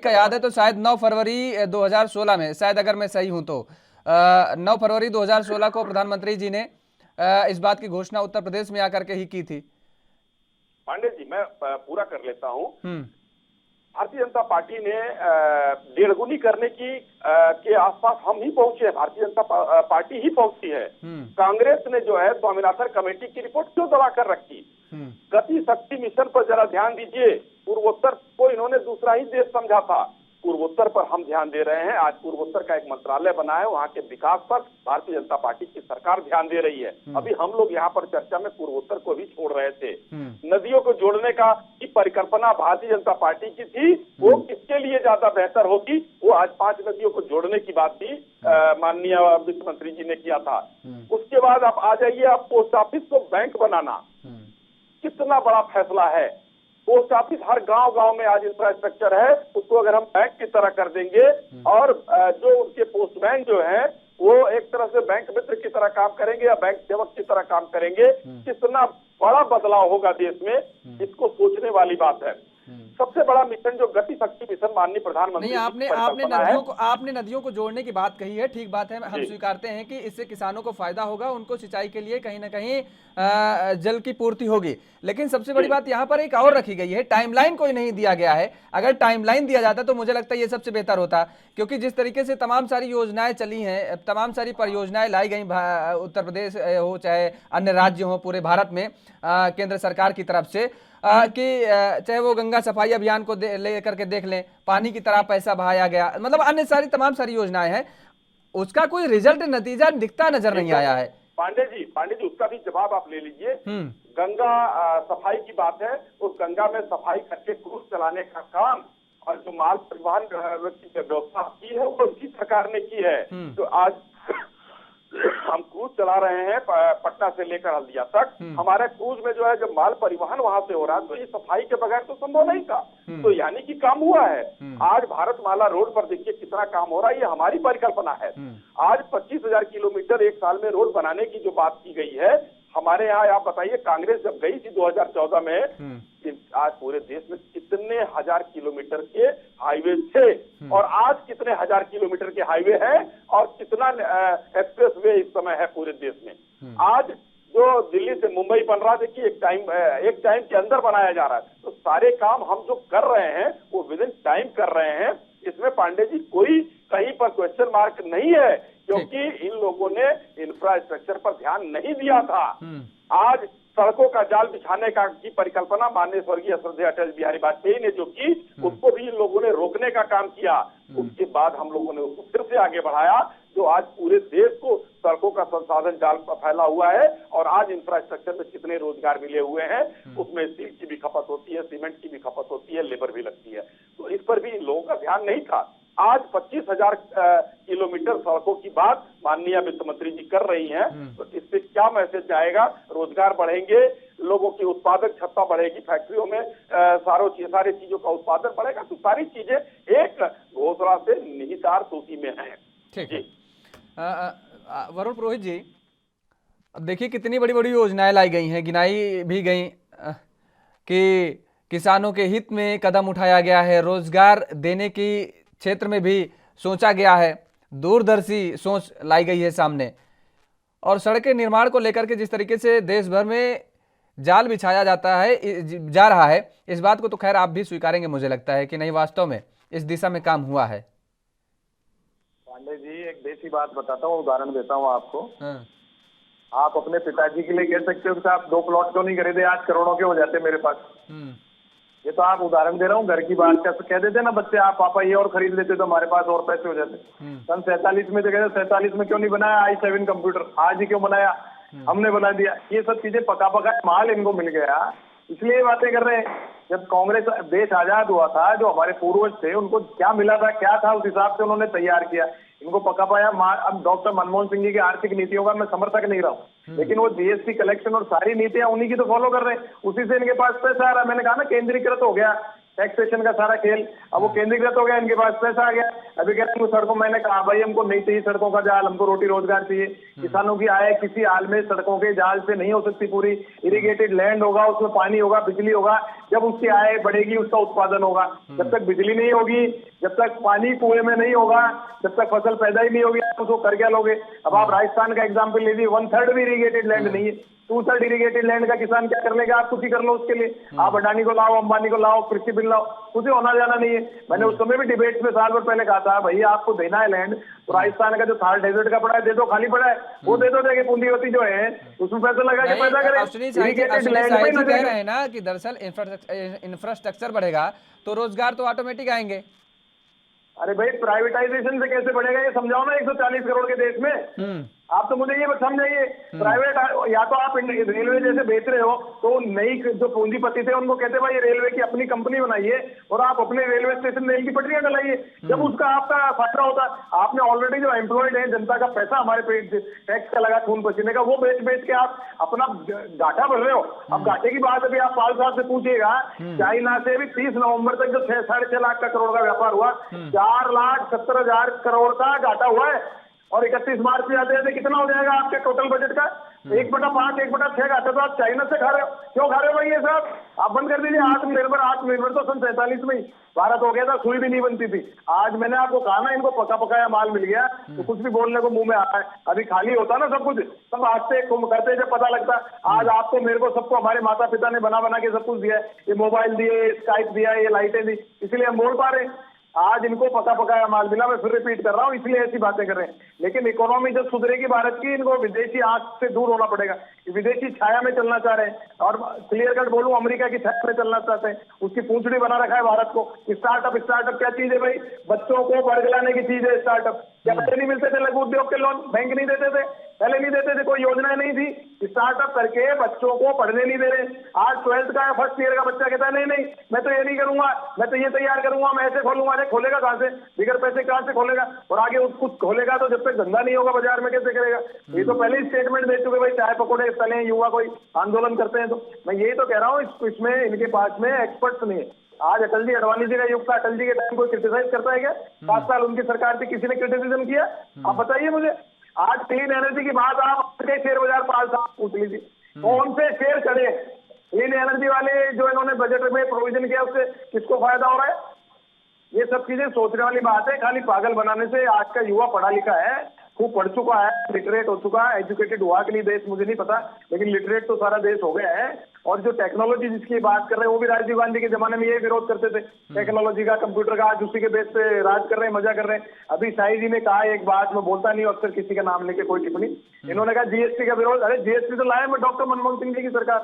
का याद है तो शायद 9 फरवरी 2016 में, शायद अगर मैं सही हूं तो 9 फरवरी 2016 को प्रधानमंत्री जी ने इस बात की घोषणा उत्तर प्रदेश में आकर के ही की थी। पांडे जी मैं पूरा कर लेता हूं। भारतीय जनता पार्टी ने 1.5 गुनी करने के आसपास हम ही पहुंचे हैं, भारतीय जनता पार्टी ही पहुंची है। कांग्रेस ने जो है स्वामीनाथन कमेटी की रिपोर्ट क्यों दबा कर रखी? गति शक्ति मिशन पर जरा ध्यान दीजिए। पूर्वोत्तर को इन्होंने दूसरा ही देश समझा था, पूर्वोत्तर पर हम ध्यान दे रहे हैं। आज पूर्वोत्तर का एक मंत्रालय बना है, वहां के विकास पर भारतीय जनता पार्टी की सरकार ध्यान दे रही है। अभी हम लोग यहाँ पर चर्चा में पूर्वोत्तर को भी छोड़ रहे थे। नदियों को जोड़ने की परिकल्पना भारतीय जनता पार्टी की थी, वो किसके लिए ज्यादा बेहतर होगी, वो आज 5 नदियों को जोड़ने की बात भी माननीय वित्त मंत्री जी ने किया था। उसके बाद आप आ जाइए, आप पोस्ट ऑफिस को बैंक बनाना, कितना बड़ा फैसला है। पोस्ट ऑफिस हर गांव में आज इंफ्रास्ट्रक्चर है, उसको अगर हम बैंक की तरह कर देंगे और जो उनके पोस्टमैन जो है वो एक तरह से बैंक मित्र की तरह काम करेंगे या बैंक सेवक की तरह काम करेंगे, कितना बड़ा बदलाव होगा देश में, इसको सोचने वाली बात है। सबसे बड़ा मिशन जो गति शक्ति मिशन माननीय प्रधानमंत्री नहीं, आपने नदियों को जोड़ने की बात कही है, ठीक बात है, हम स्वीकारते हैं कि इससे किसानों को फायदा होगा, उनको सिंचाई के लिए कहीं ना कहीं जल की पूर्ति होगी। लेकिन सबसे बड़ी बात यहाँ पर एक और रखी गई है, टाइमलाइन कोई नहीं दिया गया है। अगर टाइमलाइन दिया जाता तो मुझे लगता है ये सबसे बेहतर होता, क्योंकि जिस तरीके से तमाम सारी योजनाएं चली हैं, तमाम सारी परियोजनाएं लाई गई उत्तर प्रदेश हो चाहे अन्य राज्य हो पूरे भारत में केंद्र सरकार की तरफ से, कि चाहे वो गंगा सफाई अभियान को लेकर के देख लें, पानी की तरह पैसा बहाया गया, मतलब अन्य सारी तमाम सारी योजनाएं हैं, उसका कोई रिजल्ट नतीजा दिखता नजर नहीं आया है। पांडे जी उसका भी जवाब आप ले लीजिए। गंगा सफाई की बात है, उस गंगा में सफाई करके क्रूज चलाने का काम और जो माल परिवहन की व्यवस्था की है वो उसी सरकार ने की है। तो आज हम क्रूज चला रहे हैं पटना से लेकर हल्दिया तक, हमारे क्रूज में जो है जब माल परिवहन वहां से हो रहा है तो ये सफाई के बगैर तो संभव नहीं था। तो यानी कि काम हुआ है। आज भारतमाला रोड पर देखिए कितना काम हो रहा है, ये हमारी परिकल्पना है। आज 25,000 किलोमीटर एक साल में रोड बनाने की जो बात की गई है हमारे यहाँ, आप बताइए कांग्रेस जब गई थी 2014 में, आज पूरे देश में कितने हजार किलोमीटर के हाईवे थे और आज कितने हजार किलोमीटर के हाईवे हैं और कितना एक्सप्रेस वे इस समय है पूरे देश में। आज जो दिल्ली से मुंबई बन रहा, देखिए एक टाइम के अंदर बनाया जा रहा है, तो सारे काम हम जो कर रहे हैं वो विद इन टाइम कर रहे हैं। इसमें पांडे जी कोई कहीं पर क्वेश्चन मार्क नहीं है, क्योंकि इन लोगों ने इंफ्रास्ट्रक्चर पर ध्यान नहीं दिया था। आज सड़कों का जाल बिछाने की परिकल्पना माननीय स्वर्गीय श्रद्धेय अटल बिहारी वाजपेयी ने जो की, उसको भी इन लोगों ने रोकने का काम किया। उसके बाद हम लोगों ने उसको फिर से आगे बढ़ाया, जो आज पूरे देश को सड़कों का संसाधन जाल फैला हुआ है। और आज इंफ्रास्ट्रक्चर में कितने रोजगार मिले हुए हैं, उसमें स्टील की भी खपत होती है, सीमेंट की भी खपत होती है, लेबर भी लगती है, तो इस पर भी इन लोगों का ध्यान नहीं था। आज 25,000 किलोमीटर सड़कों की बात माननीय वित्त मंत्री जी कर रही हैं, तो इससे क्या मैसेज जाएगा? रोजगार बढ़ेंगे, लोगों की उत्पादक क्षमता बढ़ेगी, फैक्ट्रियों में सारी चीजों का उत्पादन बढ़ेगा, तो सारी चीजें एक घोषणा से निहितार्थ उसी में है। ठीक है। वरुण पुरोहित जी, अब देखिए कितनी बड़ी बड़ी योजनाएं लाई गई हैं, गिनाई भी गई कि किसानों के हित में कदम उठाया गया है, रोजगार देने की क्षेत्र में भी सोचा गया है, दूरदर्शी सोच लाई गई है सामने। और सड़क के निर्माण को लेकर के जिस तरीके से देश भर में जाल बिछाया जा रहा है, इस बात को तो खैर आप भी स्वीकारेंगे, मुझे लगता है कि नहीं, वास्तव में इस दिशा में काम हुआ है। पांडे जी, एक देसी बात बताता हूँ, उदाहरण देता हूँ आपको। आप अपने पिताजी के लिए कह सकते हो कि आप 2 प्लॉट क्यों नहीं खरीदे, आज करोड़ों के हो जाते मेरे पास। ये तो आप उदाहरण दे रहा हूँ, घर की बात कह देते ना बच्चे, आप पापा ये और खरीद लेते तो हमारे पास और पैसे हो जाते। सन 47 में तो कहते 47 में क्यों नहीं बनाया i7 कंप्यूटर, आज ही क्यों बनाया, हमने बना दिया। ये सब चीजें पका माल इनको मिल गया, इसलिए बातें कर रहे हैं। जब कांग्रेस देश आजाद हुआ था, जो हमारे पूर्वज थे उनको क्या मिला था, क्या था, उस हिसाब से उन्होंने तैयार किया, इनको पका पाया। अब डॉक्टर मनमोहन सिंह जी की आर्थिक नीतियों का मैं समर्थक नहीं रहा हूँ, लेकिन वो जीएसटी कलेक्शन और सारी नीतियां उन्हीं की तो फॉलो कर रहे हैं, उसी से इनके पास पैसा आ रहा है। मैंने कहा ना, केंद्रीकृत हो गया टैक्सेशन का सारा खेल, अब वो केंद्रीकृत हो गया, इनके पास पैसा आ गया। अभी कह रहे हैं सड़कों, मैंने कहा भाई हमको नहीं चाहिए सड़कों का जाल, हमको रोटी रोजगार चाहिए। किसानों की आय किसी हाल में सड़कों के जाल से नहीं हो सकती पूरी। इरिगेटेड लैंड होगा, उसमें पानी होगा, बिजली होगा, जब उसकी आय बढ़ेगी उसका उत्पादन होगा। जब तक बिजली नहीं होगी, जब तक पानी कुएं में नहीं होगा, जब तक फसल पैदा ही नहीं होगी, आप उसको कर क्या लोगे? अब आप राजस्थान का एग्जाम्पल लीजिए, 1/3 भी इरिगेटेड लैंड नहीं है, 2/3 इरिगेटेड लैंड का किसान क्या कर लेगा? आप कुछ ही कर लो उसके लिए। आप अडानी को लाओ, अंबानी को लाओ, कृषि बिल लाओ, कुछ होना जाना नहीं है। मैंने उस समय भी डिबेट में साल भर पहले कहा था, भैया आपको देना है लैंड तो राजस्थान का जो थार डेजर्ट का पड़ा है दे दो, खाली पड़ा है वो दे दो, जाके पूंजीवती जो है उसमें पैसा लगा के पैदा करें। इरिगेटेड लैंड पे कह रहे हैं ना कि दरअसल इंफ्रास्ट्रक्चर बढ़ेगा तो रोजगार तो ऑटोमेटिक आएंगे। अरे भाई, प्राइवेटाइजेशन से कैसे बढ़ेगा ये समझाओ ना। 140 करोड़ के देश में आप तो मुझे ये समझाइए, प्राइवेट या तो आप रेलवे जैसे बेच रहे हो तो नई जो पूंजीपति थे उनको कहते भाई रेलवे की अपनी कंपनी बनाइए और आप अपने रेलवे स्टेशन रेल की पटरियां डलाइए, जब उसका आपका फायदा होता। आपने ऑलरेडी जो एम्प्लॉयड है, जनता का पैसा हमारे पे टैक्स का लगा, खून पसीने का, वो बेच के आप अपना घाटा भर रहे हो। अब घाटे की बात अभी आप पाल साहब से पूछिएगा, चाइना से अभी 30 नवंबर तक जो 6.5 लाख का करोड़ का व्यापार हुआ, 4,70,000 करोड़ का घाटा हुआ है। और 31 मार्च में आते कितना हो जाएगा आपके टोटल बजट का? 1/5, 1/6 घाटा तो आप चाइना से खा रहे हो। क्यों खा रहे हो भाई ये सब? आप बंद कर दीजिए। आत्मनिर्भर तो सन 47 में ही भारत हो गया था, सुई भी नहीं बनती थी। आज मैंने आपको कहा ना, इनको पका पकाया माल मिल गया तो कुछ भी बोलने को मुंह में आ रहा है। अभी खाली होता ना सब कुछ, सब आज से करते जब पता लगता। आज आपको, मेरे को, सबको हमारे माता पिता ने बना के सब कुछ दिया है, ये मोबाइल दिए, स्काइप दिया, ये लाइटें दी, इसलिए हम बोल पा रहे हैं। आज इनको पका पकाया माल मिला, मैं फिर रिपीट कर रहा हूँ, इसलिए ऐसी बातें कर रहे हैं। लेकिन इकोनॉमी जब सुधरेगी भारत की, इनको विदेशी आंख से दूर होना पड़ेगा। विदेशी छाया में चलना चाह रहे हैं, और क्लियर कट बोलूं, अमेरिका की छाया में चलना चाहते हैं। उसकी पूंछड़ी बना रखा है भारत को। स्टार्टअप क्या चीज है भाई? बच्चों को बरगलाने की चीज है स्टार्टअप। क्या पैसे नहीं मिलते थे लघु उद्योग के लोन? बैंक नहीं देते थे, पहले नहीं देते थे, कोई योजना नहीं थी। स्टार्टअप करके बच्चों को पढ़ने नहीं दे रहे। आज 12th का या फर्स्ट ईयर का बच्चा कहता है नहीं मैं तो ये नहीं करूंगा, मैं तो ये तैयार करूंगा, मैं ऐसे खोलूंगा। अरे खोलेगा कहां से? बिगर पैसे कहां से खोलेगा? और आगे कुछ खोलेगा तो जब तक धंधा नहीं होगा बाजार में कैसे करेगा? ये तो पहले ही स्टेटमेंट दे चुके भाई, चाय पकौड़े तले युवा कोई आंदोलन करते हैं। तो मैं यही तो कह रहा हूँ, इसमें इनके पास में एक्सपर्ट्स नहीं है। आज अटल जी, अडवाणी जी का युग था, अटल जी के टाइम कोई क्रिटिसाइज करता है क्या? 7 साल उनकी सरकार थी, किसी ने क्रिटिसिज्म किया? आप बताइए मुझे। आज क्लीन एनर्जी की बात आप शेयर बाजार 5 साल पूछ लीजिए, कौन से शेयर चढ़े? क्लीन एनर्जी वाले जो इन्होंने बजट में प्रोविजन किया, उससे किसको फायदा हो रहा है? ये सब चीजें सोचने वाली बात है। खाली पागल बनाने से, आज का युवा पढ़ा लिखा है, खूब पढ़ चुका है, लिटरेट हो चुका है, एजुकेटेड हुआ कि नहीं देश मुझे नहीं पता, लेकिन लिटरेट तो सारा देश हो गया है। और जो टेक्नोलॉजी जिसकी बात कर रहे हैं वो भी राजीव गांधी के जमाने में ये विरोध करते थे टेक्नोलॉजी का, कंप्यूटर का, आज उसी के बेस पे राज कर रहे हैं, मजा कर रहे हैं। अभी शाही जी ने कहा एक बात, मैं बोलता नहीं अक्सर किसी का नाम लेके कोई टिप्पणी, इन्होंने कहा जीएसटी का विरोध। अरे जीएसटी तो लाया मैं डॉक्टर मनमोहन सिंह जी की सरकार,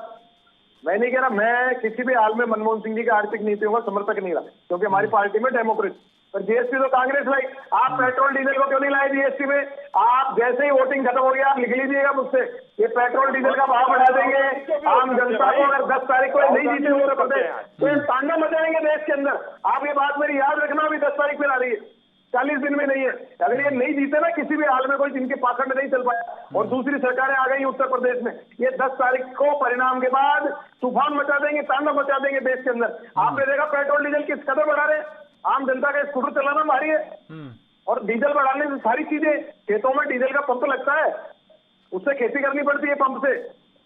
मैं नहीं कह रहा, मैं किसी भी हाल में मनमोहन सिंह जी की आर्थिक नीतियों का समर्थक नहीं रहा, क्योंकि हमारी पार्टी में डेमोक्रेसी, पर जीएसटी तो कांग्रेस लाई। आप पेट्रोल डीजल को क्यों नहीं लाए जीएसटी में? आप जैसे ही वोटिंग खत्म हो गया आप लिख लीजिएगा मुझसे, ये पेट्रोल डीजल का भाव बढ़ा देंगे आम जनता को, अगर 10 तारीख को नहीं जीते उत्तर प्रदेश तो ये तांडव मचाएंगे देश के अंदर। आप ये बात मेरी याद रखना, अभी 10 तारीख फिर आ रही है, 40 दिन में नहीं है। अगर ये नहीं जीते ना किसी भी हाल में, कोई जिनके पाखंड नहीं चल पाया, और दूसरी सरकारें आ गई उत्तर प्रदेश में, ये 10 तारीख को परिणाम के बाद तूफान मचा देंगे, तांडव मचा देंगे देश के अंदर। आपने देखा पेट्रोल डीजल किस कदर बढ़ा रहे हैं, आम जनता का स्कूटर चलाना भारी है, और डीजल बढ़ाने से सारी चीजें, खेतों में डीजल का पंप लगता है, उससे खेती करनी पड़ती है पंप से,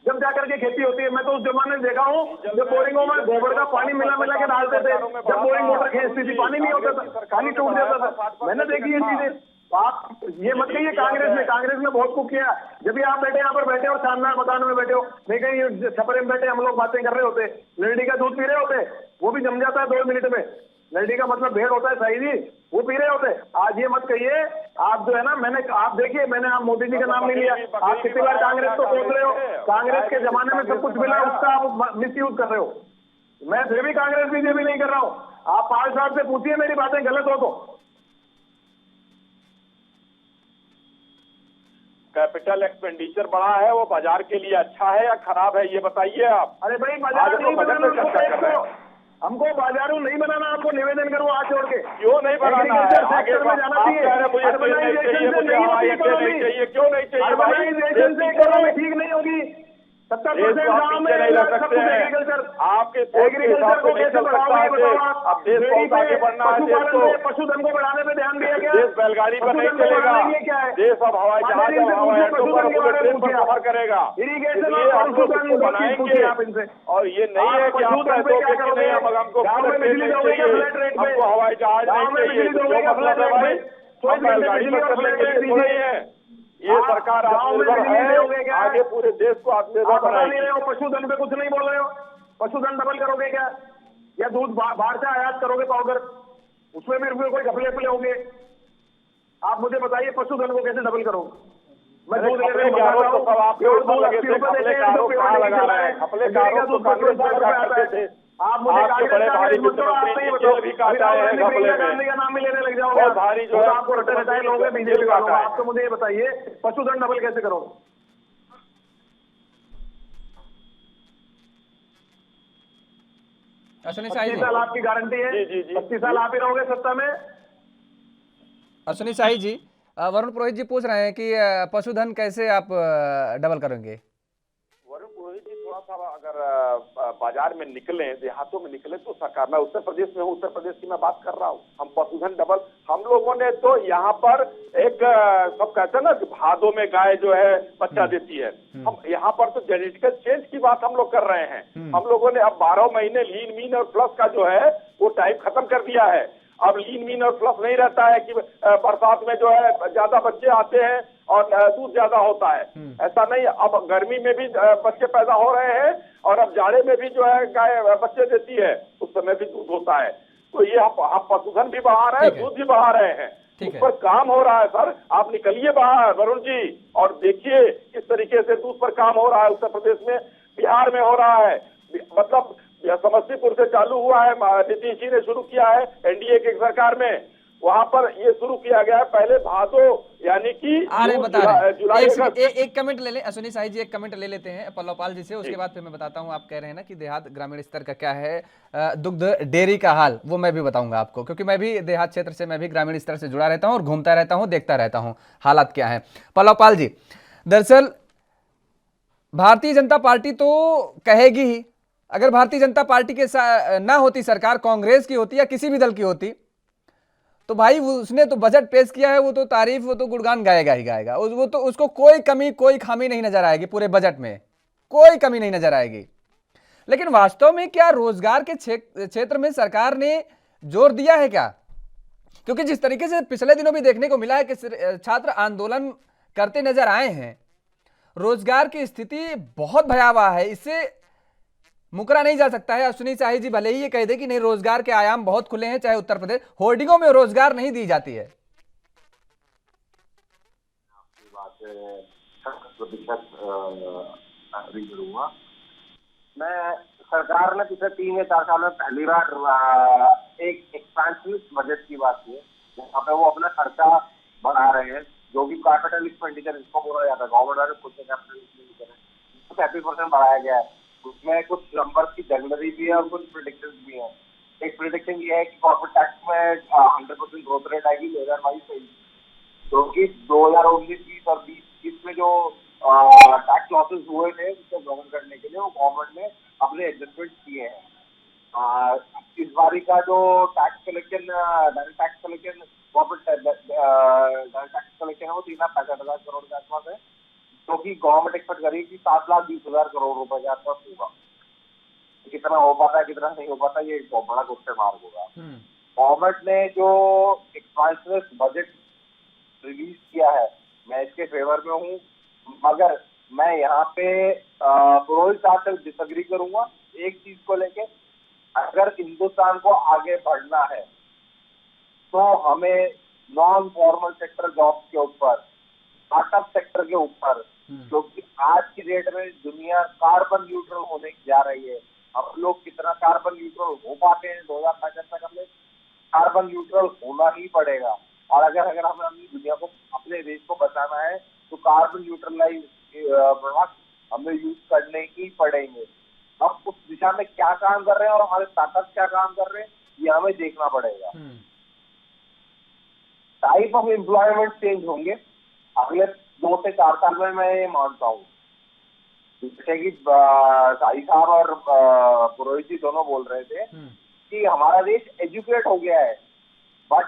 जब जाकर के खेती होती है। मैं तो उस जमाने में देखा हूँ जब बोरिंगों में गोबर का पानी मिला के डालते थे, जब बोरिंग मोटर खींचती थी पानी नहीं होता था, पानी टूट जाता था, मैंने देखी ये चीजें। आप ये मत कहिए कांग्रेस ने बहुत कुछ किया। जब भी आप बैठे यहाँ पर बैठे और शानदार मकान में बैठे हो, नहीं कहीं छपरे में बैठे हम लोग बातें कर रहे होते, लड़की का दूध पी रहे होते, वो भी जम जाता है 2 मिनट में। लड़की का मतलब भेड़ होता है शाही जी, वो पी रहे होते। आज ये मत कहिए, आप जो है ना, आप देखिए, मैंने आप मोदी जी का नाम नहीं लिया, आप कितनी बार कांग्रेस को बोल रहे हो, कांग्रेस के जमाने में सब कुछ मिला, उसका आप मिस यूज कर रहे हो। मैं फिर भी कांग्रेस बीजेपी नहीं कर रहा हूँ, आप पाल साहब से पूछिए मेरी बातें गलत हो तो। कैपिटल एक्सपेंडिचर बढ़ा है, वो बाजार के लिए अच्छा है या खराब है, ये बताइए आप। अरे भाई बाजार नहीं बनाना, हमको बाजारों नहीं बनाना, आपको निवेदन करूँ आज छोड़ के। क्यों नहीं बनाना है? आगे में जाना चाहिए, क्यों नहीं चाहिए? इकोनॉमी ठीक नहीं होगी, 70% गाँव में एग्रीकल्चर, आपके एग्रीकल्चर को कैसे बढ़ाओगे बताओ आप? पशुधन को बढ़ाने पे ध्यान दिया गया, देश बैलगाड़ी पर नहीं चलेगा, देश अब हवाई जहाज सफर करेगा, इरीगेशन बनाएंगे। और ये नहीं है कि आप पैसों के नहीं, हमको हमको हवाई जहाज नहीं चाहिए, जो मतलब है भाई हम बैलगाड़ी पर चलने के लिए थोड़ी है। ये सरकार आत्मनिर्भर है, आगे पूरे देश को आत्मनिर्भर बनाएगी। पशुधन पे कुछ नहीं बोल रहे हो, पशुधन डबल करोगे क्या? या दूध बाहर से आयात करोगे पाउडर, उसमें भी कोई घपले होंगे? आप मुझे बताइए पशुधन को कैसे डबल करोगे? मैं दूध ले रहा हूँ, आप मुझे बड़े भारी भी काटा है गांधी का नाम भी लेने लग जाओगे, भारी जो है आपको रटे लोग बीजेपी वालों। आप तो मुझे ये बताइए पशुधन डबल कैसे करोगे? अश्विनी 25 साल आपकी गारंटी है, 25 साल आप ही रहोगे सत्ता में। अश्विनी शाही जी, वरुण पुरोहित जी पूछ रहे हैं कि पशुधन कैसे आप डबल करेंगे? वरुण पुरोहित जी थोड़ा सा अगर बाजार में निकले, देहातों में निकले तो सरकार, मैं उत्तर प्रदेश में हूँ, उत्तर प्रदेश की मैं बात कर रहा हूँ, हम पशुधन डबल, हम लोगों ने तो यहाँ पर एक सब कहते हैं ना कि भादों में गाय जो है बच्चा देती है, हम यहाँ पर तो जेनेटिकल चेंज की बात हम लोग कर रहे हैं। हम लोगों ने अब 12 महीने लीन मीन और प्लस का जो है वो टाइप खत्म कर दिया है। अब लीन मीन और प्लस नहीं रहता है कि बरसात में जो है ज्यादा बच्चे आते हैं और दूध ज्यादा होता है, ऐसा नहीं। अब गर्मी में भी बच्चे पैदा हो रहे हैं और अब जाड़े में भी जो है गाय बच्चे देती है, उस समय भी दूध होता है। तो ये हम पशुधन भी बढ़ा रहे हैं, दूध भी बढ़ा रहे हैं, उस पर काम हो रहा है। सर आप निकलिए बाहर वरुण जी और देखिए किस तरीके से दूध पर काम हो रहा है उत्तर प्रदेश में, बिहार में हो रहा है। मतलब समस्तीपुर से चालू हुआ है, नीतीश जी ने शुरू किया है एनडीए की सरकार में, वहां पर ये शुरू किया गया है पहले भादो यानी कि जुलाई। एक कमेंट ले लें अश्विनी शाही जी, एक कमेंट ले लेते हैं पल्लवपाल जी से, उसके बाद फिर मैं बताता हूं। आप कह रहे हैं ना कि देहात ग्रामीण स्तर का क्या है, दुग्ध डेयरी का हाल, वो मैं भी बताऊंगा आपको, क्योंकि मैं भी देहात क्षेत्र से, मैं भी ग्रामीण स्तर से जुड़ा रहता हूं और घूमता रहता हूं, देखता रहता हूं हालात क्या है। पल्लवपाल जी, दरअसल भारतीय जनता पार्टी तो कहेगी ही, अगर भारतीय जनता पार्टी के ना होती सरकार, कांग्रेस की होती या किसी भी दल की होती, तो भाई उसने तो बजट पेश किया है, वो तो तारीफ, वो तो गुणगान गाएगा ही गाएगा, वो तो उसको कोई कमी कोई खामी नहीं नजर आएगी, पूरे बजट में कोई कमी नहीं नजर आएगी। लेकिन वास्तव में क्या रोजगार के क्षेत्र में सरकार ने जोर दिया है क्या? क्योंकि जिस तरीके से पिछले दिनों भी देखने को मिला है कि छात्र आंदोलन करते नजर आए हैं। रोजगार की स्थिति बहुत भयावह है, इससे मुकरा नहीं जा सकता है। अश्विनी शाही जी भले ही ये कह दे कि नहीं रोजगार के आयाम बहुत खुले हैं, चाहे उत्तर प्रदेश, होर्डिंगों में रोजगार नहीं दी जाती है। आपकी बात प्रतिशत एग्री करूंगा मैं। सरकार ने पिछले 3 या 4 साल में पहली बार एक एक्सपेंशनिस्ट बजट की बात की है, जहाँ पे वो अपना खर्चा बढ़ा रहे हैं, जो भी कैपिटल एक्सपेंडिचर इसको बोला जाता है, गवर्नमेंट वाले खुद से कैपिटल एक्सपेंडिचर है 35% बढ़ाया गया है। उसमें कुछ नंबर्स की जनरली भी है और कुछ प्रेडिक्शन भी है। एक प्रेडिक्शन ये है कि कॉर्पोरेट टैक्स में 100% ग्रोथ रेट आएगी 2022 से, क्योंकि 2019-20 और 2020 में जो टैक्स लॉसेस हुए थे उसको कवर करने के लिए वो गवर्नमेंट ने अपने एडजस्टमेंट किए हैं। इस बारी का जो tax collection, direct tax collection, corporate direct tax collection है वो 3,65,000 करोड़ के आसपास है, जो कि गवर्नमेंट एक्सपेक्ट करी कि 7,20,000 करोड़ रुपए के आसपास होगा। कितना हो पाता है कितना नहीं हो पाता ये एक बहुत बड़ा क्वेश्चन मार्क होगा। गवर्नमेंट ने जो एक्सपेंशनिस्ट बजट रिलीज किया है मैं इसके फेवर में हूँ, मगर मैं यहाँ पे पुरोहित साहब से डिसएग्री करूंगा एक चीज को लेके। अगर हिंदुस्तान को आगे बढ़ना है तो हमें नॉन फॉर्मल सेक्टर जॉब्स के ऊपर, स्टार्टअप सेक्टर के ऊपर, क्योंकि आज की डेट में दुनिया कार्बन न्यूट्रल होने जा रही है। हम लोग कितना कार्बन न्यूट्रल हो पाते हैं 2065 तक, हमें कार्बन न्यूट्रल होना ही पड़ेगा। और अगर हमें अपनी दुनिया को, अपने देश को बचाना है तो कार्बन न्यूट्रलाइज प्रोडक्ट हमें यूज करने ही पड़ेंगे। हम उस दिशा में क्या काम कर रहे हैं और हमारे स्टार्टअप क्या काम कर रहे हैं ये हमें देखना पड़ेगा। टाइप ऑफ एम्प्लॉयमेंट चेंज होंगे अगले 2 से 4 साल में, मैं ये मानता हूँ। जैसे कि शाही साहब और पुरोहित जी दोनों बोल रहे थे कि हमारा देश एजुकेट हो गया है, बट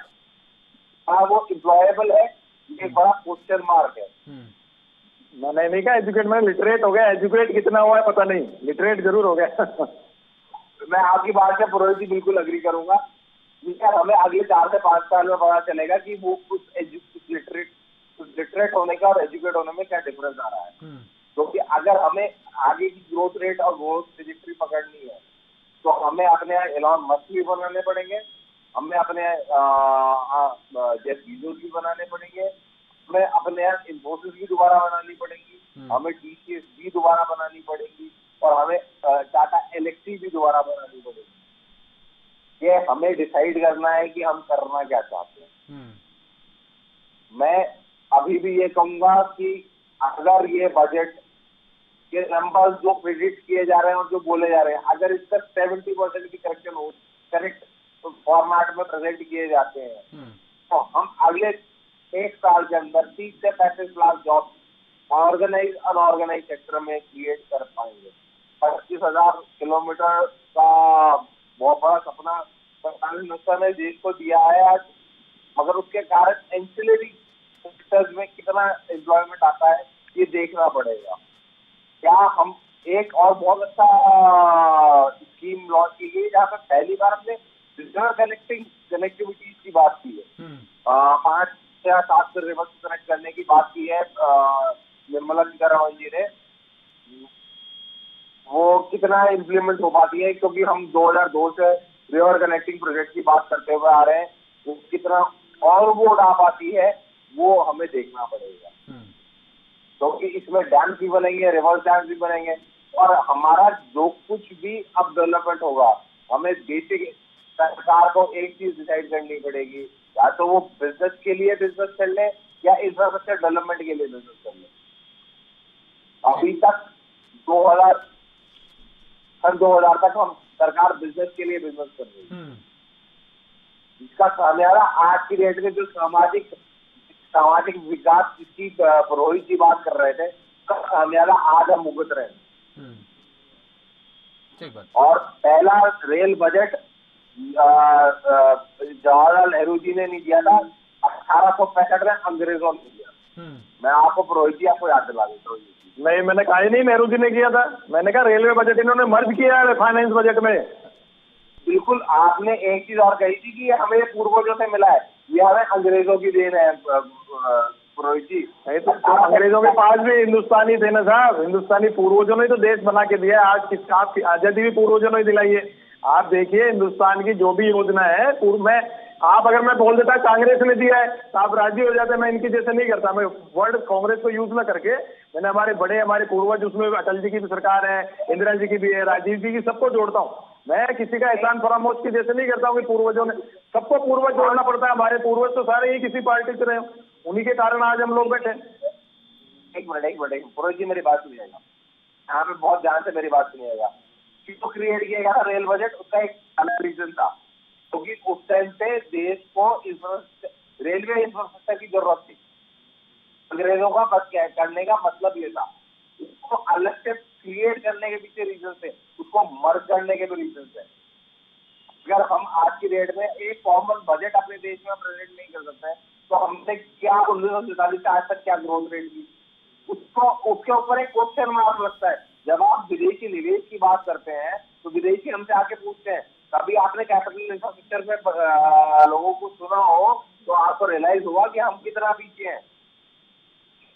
वो एम्प्लॉयबल है, ये बड़ा क्वेश्चन मार्क है। मैंने नहीं कहा एजुकेट, मैं लिटरेट हो गया। एजुकेट कितना हुआ है पता नहीं, लिटरेट जरूर हो गया। मैं आपकी बात से पुरोहित जी बिल्कुल अग्री करूंगा। हमें अगले 4 से 5 साल में पता चलेगा कि वो कुछ लिटरेट होने का और एजुकेट होने में क्या डिफरेंस आ रहा है। क्योंकि अगर हमें आगे की ग्रोथ रेट और ग्रोथ ट्रेजेक्टरी पकड़नी है तो हमें अपने यहाँ एलॉन मस्क भी बनाने पड़ेंगे, हमें अपने जेफ बेजोस भी बनाने पड़ेंगे, हमें अपने यहाँ इन्फोसिस भी दोबारा बनानी पड़ेगी, हमें टीसीएस भी दोबारा बनानी पड़ेगी और हमें टाटा एलेक्सी भी दोबारा बनानी पड़ेगी। ये हमें डिसाइड करना है कि हम करना क्या चाहते हैं। मैं अभी भी ये कहूंगा कि अगर ये बजट के नंबर्स जो प्रेडिक्ट किए जा रहे हैं और जो बोले जा रहे हैं, अगर इसका 70% की करेक्शन हो, करेक्ट फॉर्मेट में प्रेजेंट किए जाते हैं तो हम अगले 1 साल के अंदर 30 से 35 lakh job organise unorganise sector में क्रिएट कर पाएंगे। 25,000 किलोमीटर का बहुत बड़ा सपना सरकार ने देश को दिया है आज, मगर उसके कारण एंसिलरी सेक्टर्स में कितना एम्प्लॉयमेंट आता है ये देखना पड़ेगा। क्या हम एक और बहुत अच्छा स्कीम लॉन्च की गई जहाँ पे पहली बार हमने रिवर कनेक्टिविटी की बात की है, 5 या 7 रिवर को कनेक्ट करने की बात की है निर्मला सीतारमण जी ने। वो कितना इम्प्लीमेंट हो पाती है, क्योंकि हम 2002 से रिवर कनेक्टिंग प्रोजेक्ट की बात करते हुए आ रहे हैं, वो कितना और वो उड़ा पाती है वो हमें देखना पड़ेगा। क्योंकि इसमें डैम भी बनेंगे, रिवर्स डैम भी बनेंगे और हमारा जो कुछ भी अब डेवलपमेंट होगा हमें बेसिक सरकार को एक चीज डिसाइड करनी पड़ेगी, या तो वो बिजनेस के लिए बिजनेस कर ले या इंफ्रास्ट्रक्चर डेवलपमेंट के लिए बिजनेस कर ले। अभी तक 2000 तक हम सरकार बिजनेस के लिए बिजनेस कर रही है, इसका खामियाजा आज की डेट में जो सामाजिक विकास जिसकी पुरोहित जी बात कर रहे थे, खामियाजा आज हम भुगत रहे हैं। और पहला रेल बजट जवाहरलाल नेहरू जी ने नहीं दिया था, 1865 में अंग्रेजों ने दिया। मैं आपको पुरोहित जी आपको याद दिला देता हूँ। नहीं, मैंने कहा ही नहीं नेहरू जी ने किया था, मैंने कहा रेलवे बजट इन्होंने मर्ज किया है फाइनेंस बजट में। बिल्कुल, आपने एक चीज और कही थी कि हमें पूर्वजों से मिला है, ये हमें अंग्रेजों की देन है पुरोहित जी। नहीं तो अंग्रेजों के पास भी हिंदुस्तानी थे ना साहब, हिंदुस्तानी पूर्वजों ने तो देश बना के दिया है। आज किस आपकी आजादी भी पूर्वजों ने दिलाई है। आप देखिए हिंदुस्तान की जो भी योजना है पूर्व में, आप अगर मैं बोल देता कांग्रेस ने दिया है तो आप राजी हो जाते। मैं इनकी जैसे नहीं करता, मैं वर्ड कांग्रेस को यूज ना करके मैंने हमारे पूर्वज, उसमें अटल जी की भी सरकार है, इंदिरा जी की भी है, राजीव जी की, सबको जोड़ता हूँ। मैं किसी का एहसान फरामोश की जैसे नहीं करता हूँ कि पूर्वजों ने, सबको पूर्वज जोड़ना पड़ता है। हमारे पूर्वज तो सारे ही किसी पार्टी से रहे, उन्हीं के कारण आज हम लोग बैठे। एक मिनट पुरोहित जी, मेरी बात सुनिएगा, यहाँ पे बहुत ध्यान से मेरी बात सुनिएगा। जो क्रिएट किया गया रेल बजट, उसका एक अलग रीजन था, क्योंकि उस टाइम पे देश को रेलवे इंफ्रास्ट्रक्चर की जरूरत थी। अंग्रेजों का बस करने का मतलब ये था, उसको अलग से क्रिएट करने के पीछे रीजन थे, उसको मर्ज करने के भी रीजन थे। अगर हम आज की डेट में एक कॉमन बजट अपने देश में प्रेजेंट नहीं कर सकते हैं, तो हमने क्या 1947 से आज तक क्या ग्रोथ रेट की, उसको उसके ऊपर एक क्वेश्चन मार्क लगता है। जब आप विदेशी निवेश की बात करते हैं तो विदेशी हमसे आके पूछते हैं, कभी आपने कैपिटल इंफ्रास्ट्रक्चर में लोगों को सुना हो तो आपको रियलाइज हुआ कि हम कितना पीछे हैं।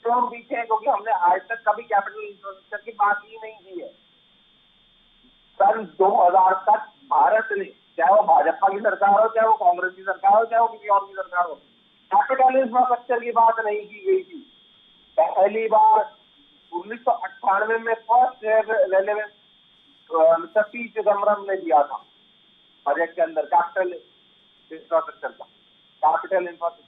तो हम पीछे हैं क्योंकि हमने आज तक कभी कैपिटल इंफ्रास्ट्रक्चर की बात ही नहीं की है। सन 2000 तक भारत ने, चाहे वो भाजपा की सरकार हो, चाहे वो कांग्रेस की सरकार हो, चाहे वो किसी और की सरकार हो, कैपिटल इंफ्रास्ट्रक्चर की बात नहीं की गई थी। पहली बार 1998 में फर्स्ट रेलेवेंस सतीश चिदम्बरम ने दिया था बजट के अंदर, कैपिटल इंफ्रास्ट्रक्चर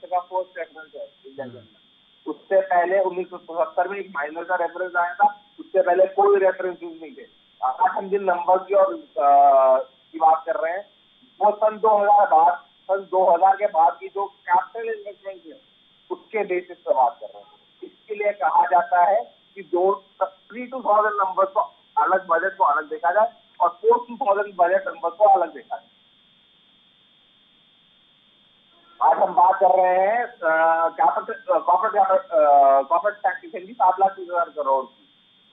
का फर्स्ट रेफरेंस है इंडिया के अंदर। उससे पहले 1977 में एक माइनर का रेफरेंस आया था, उससे पहले कोई रेफरेंस नहीं थे। आज हम जिन नंबर की और की बात कर रहे हैं वो सन 2000 के बाद की जो कैपिटल इन्वेस्टमेंट है उसके बेसिस पर बात कर रहे हैं। इसके लिए कहा जाता है कि 2000 नंबर को अलग, बजट को अलग देखा जाए और पोस्ट 2000 बजट नंबर को अलग देखा जाए। आज हम बात कर रहे हैं कॉर्पोरेट टैक्सेशन की 7,20,000 करोड़ की,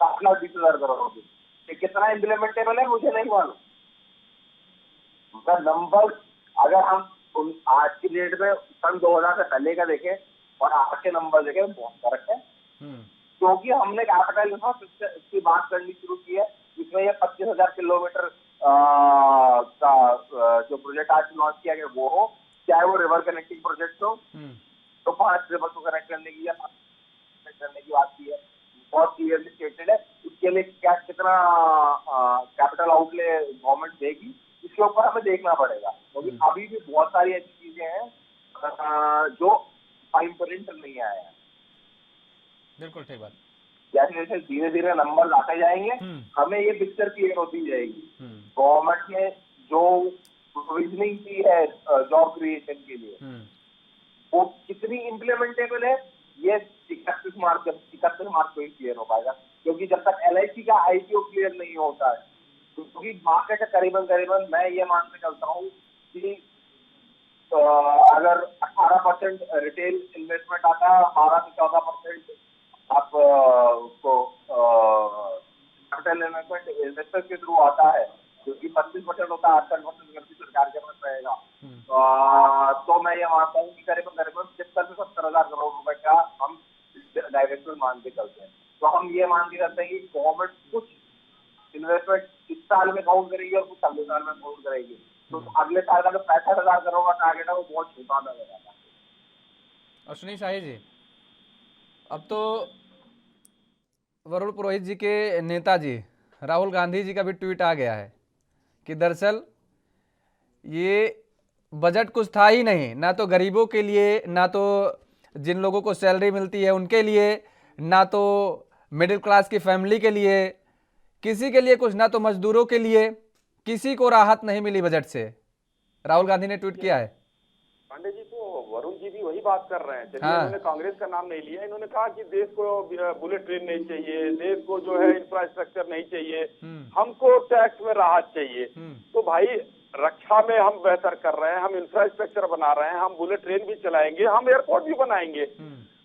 7,20,000 करोड़ की। ये कितना इम्प्लीमेंटेबल है मुझे नहीं मालूम। नंबर अगर हम आज की डेट में सन 2000 से पहले का देखें और आज के नंबर देखें, बहुत फर्क है। क्योंकि हमने कैपिटल इंफ्रास्ट्रक्चर की बात करनी शुरू की है, जिसमें ये 25,000 किलोमीटर का जो प्रोजेक्ट आज लॉन्च किया गया वो हो, चाहे वो रिवर कनेक्टिंग प्रोजेक्ट हो, तो 5 रिवर को कनेक्ट करने की या कनेक्ट करने की बात की है, बहुत क्लियरली स्टेटेड है। उसके लिए क्या कितना कैपिटल आउटले गवर्नमेंट देगी, इसके ऊपर हमें देखना पड़ेगा, क्योंकि अभी भी बहुत सारी ऐसी चीजें हैं जो फाइन प्रिंट नहीं आया है। बिल्कुल ठीक बात। जैसे जैसे धीरे धीरे नंबर आते जाएंगे हमें ये पिक्चर क्लियर होती जाएगी। गवर्नमेंट ने जो प्रोविजनिंग की है जॉब क्रिएशन के लिए, वो कितनी इम्प्लीमेंटेबल है, ये 31 मार्च को ही क्लियर हो पाएगा। क्योंकि जब तक LIC का IPO क्लियर नहीं होता है, क्योंकि मार्केट करीबन मैं ये मानते चलता हूँ कि अगर 18% रिटेल इन्वेस्टमेंट आता है, 12 से 14% आप उसको कैपिटल इन्वेस्टर के थ्रू आता है, क्योंकि 25% होता है, 68% घर की सरकार के पास रहेगा। तो मैं ये मानता हूँ कि करीबन 75 से 70,000 करोड़ रुपए का हम डायरेक्टली मान के चलते हैं। तो हम ये मान के चलते हैं कि गवर्नमेंट कुछ इन्वेस्टमेंट इस साल में काउंट करेगी और कुछ अगले साल में काउंट करेगी। तो अगले साल का जो 65,000 करोड़ का टारगेट है वो बहुत छोटा नजर आता है। अश्विनी शाही जी, अब तो वरुण पुरोहित जी के नेताजी राहुल गांधी जी का भी ट्वीट आ गया है कि दरअसल ये बजट कुछ था ही नहीं, ना तो गरीबों के लिए, ना तो जिन लोगों को सैलरी मिलती है उनके लिए, ना तो मिडिल क्लास की फैमिली के लिए, किसी के लिए कुछ, ना तो मजदूरों के लिए, किसी को राहत नहीं मिली बजट से। राहुल गांधी ने ट्वीट किया है। पांडे जी, तो वरुण जी भी वही बात कर रहे हैं। चलिए, इन्होंने कांग्रेस का नाम नहीं लिया, इन्होंने कहा कि देश को बुलेट ट्रेन नहीं चाहिए, देश को जो है इंफ्रास्ट्रक्चर नहीं चाहिए, हमको टैक्स में राहत चाहिए। तो भाई, रक्षा में हम बेहतर कर रहे हैं, हम इंफ्रास्ट्रक्चर बना रहे हैं, हम बुलेट ट्रेन भी चलाएंगे, हम एयरपोर्ट भी बनाएंगे,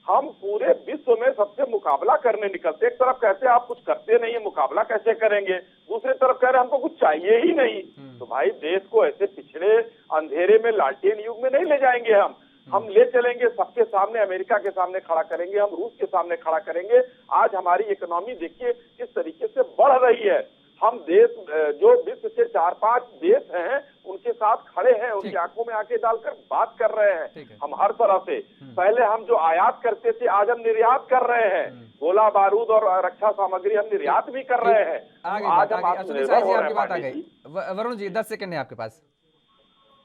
हम पूरे विश्व में सबसे मुकाबला करने निकलते। एक तरफ कहते हैं आप कुछ करते नहीं है, मुकाबला कैसे करेंगे, दूसरी तरफ कह रहे हैं हमको कुछ चाहिए ही नहीं। तो भाई, देश को ऐसे पिछड़े अंधेरे में लालटेन युग में नहीं ले जाएंगे हम। हम ले चलेंगे सबके सामने, अमेरिका के सामने खड़ा करेंगे, हम रूस के सामने खड़ा करेंगे। आज हमारी इकोनॉमी देखिए किस तरीके से बढ़ रही है। हम देश जो विश्व के 4-5 देश हैं उनके साथ खड़े हैं, उनकी आंखों में आंखें डालकर बात कर रहे हैं हम हर तरह से। पहले हम जो आयात करते थे आज हम निर्यात कर रहे हैं, गोला बारूद और रक्षा सामग्री हम निर्यात भी कर रहे हैं। आज हम आत्मनिर्भर हो रहे हैं। वरुण जी 10 सेकंड है आपके पास।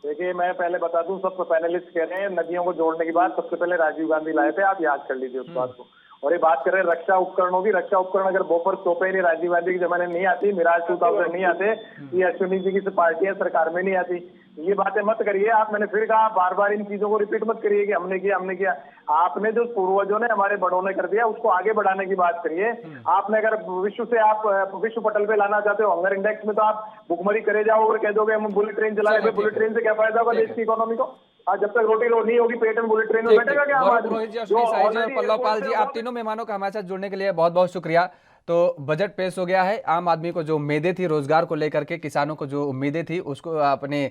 देखिए मैं पहले बता दूं, सबको पैनलिस्ट कह रहे हैं नदियों को जोड़ने की बात सबसे पहले राजीव गांधी लाए थे, आप याद कर लीजिए उस बात को। और ये बात कर रहे हैं रक्षा उपकरणों की, रक्षा उपकरण अगर बोपर तोपे नहीं राजीव गांधी के जमाने नहीं आती, मिराज 2000 नहीं आते, ये अश्विनी जी की पार्टियां सरकार में नहीं आती। ये बातें मत करिए आप, मैंने फिर कहा बार बार इन चीजों को रिपीट मत करिए कि हमने किया। आपने जो पूर्वजों ने हमारे बड़ों ने कर दिया उसको आगे बढ़ाने की बात करिए। आपने अगर विश्व से आप विश्व पटल पे लाना चाहते हो हंगर इंडेक्स में, तो आप भुखमरी करे जाओ और कह दोगे हम बुलेट ट्रेन चला रहे, बुलेट ट्रेन से क्या फायदा होगा देश की इकोनॉमी को? आज जब तक रोटी नहीं होगी पेट में, बुलेट ट्रेन में बैठेगा क्या? रोहित जी, अश्विनी साई जी और पल्लव पाल जी, आप तीनों मेहमानों का हमारे साथ जुड़ने के लिए बहुत बहुत शुक्रिया। तो बजट पेश हो गया है। आम आदमी को जो उम्मीदें थी रोजगार को लेकर के, किसानों को जो उम्मीदें थी उसको, अपने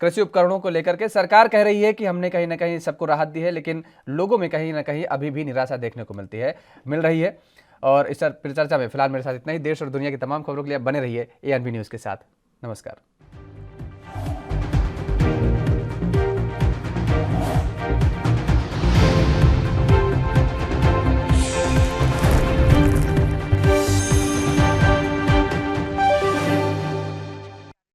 कृषि उपकरणों को लेकर के सरकार कह रही है कि हमने कहीं ना कहीं सबको राहत दी है, लेकिन लोगों में कहीं ना कहीं अभी भी निराशा देखने को मिल रही है। और इस चर्चा में फिलहाल मेरे साथ इतना ही। देश और दुनिया की तमाम खबरों के लिए बने रहिए ANB न्यूज़ के साथ। नमस्कार।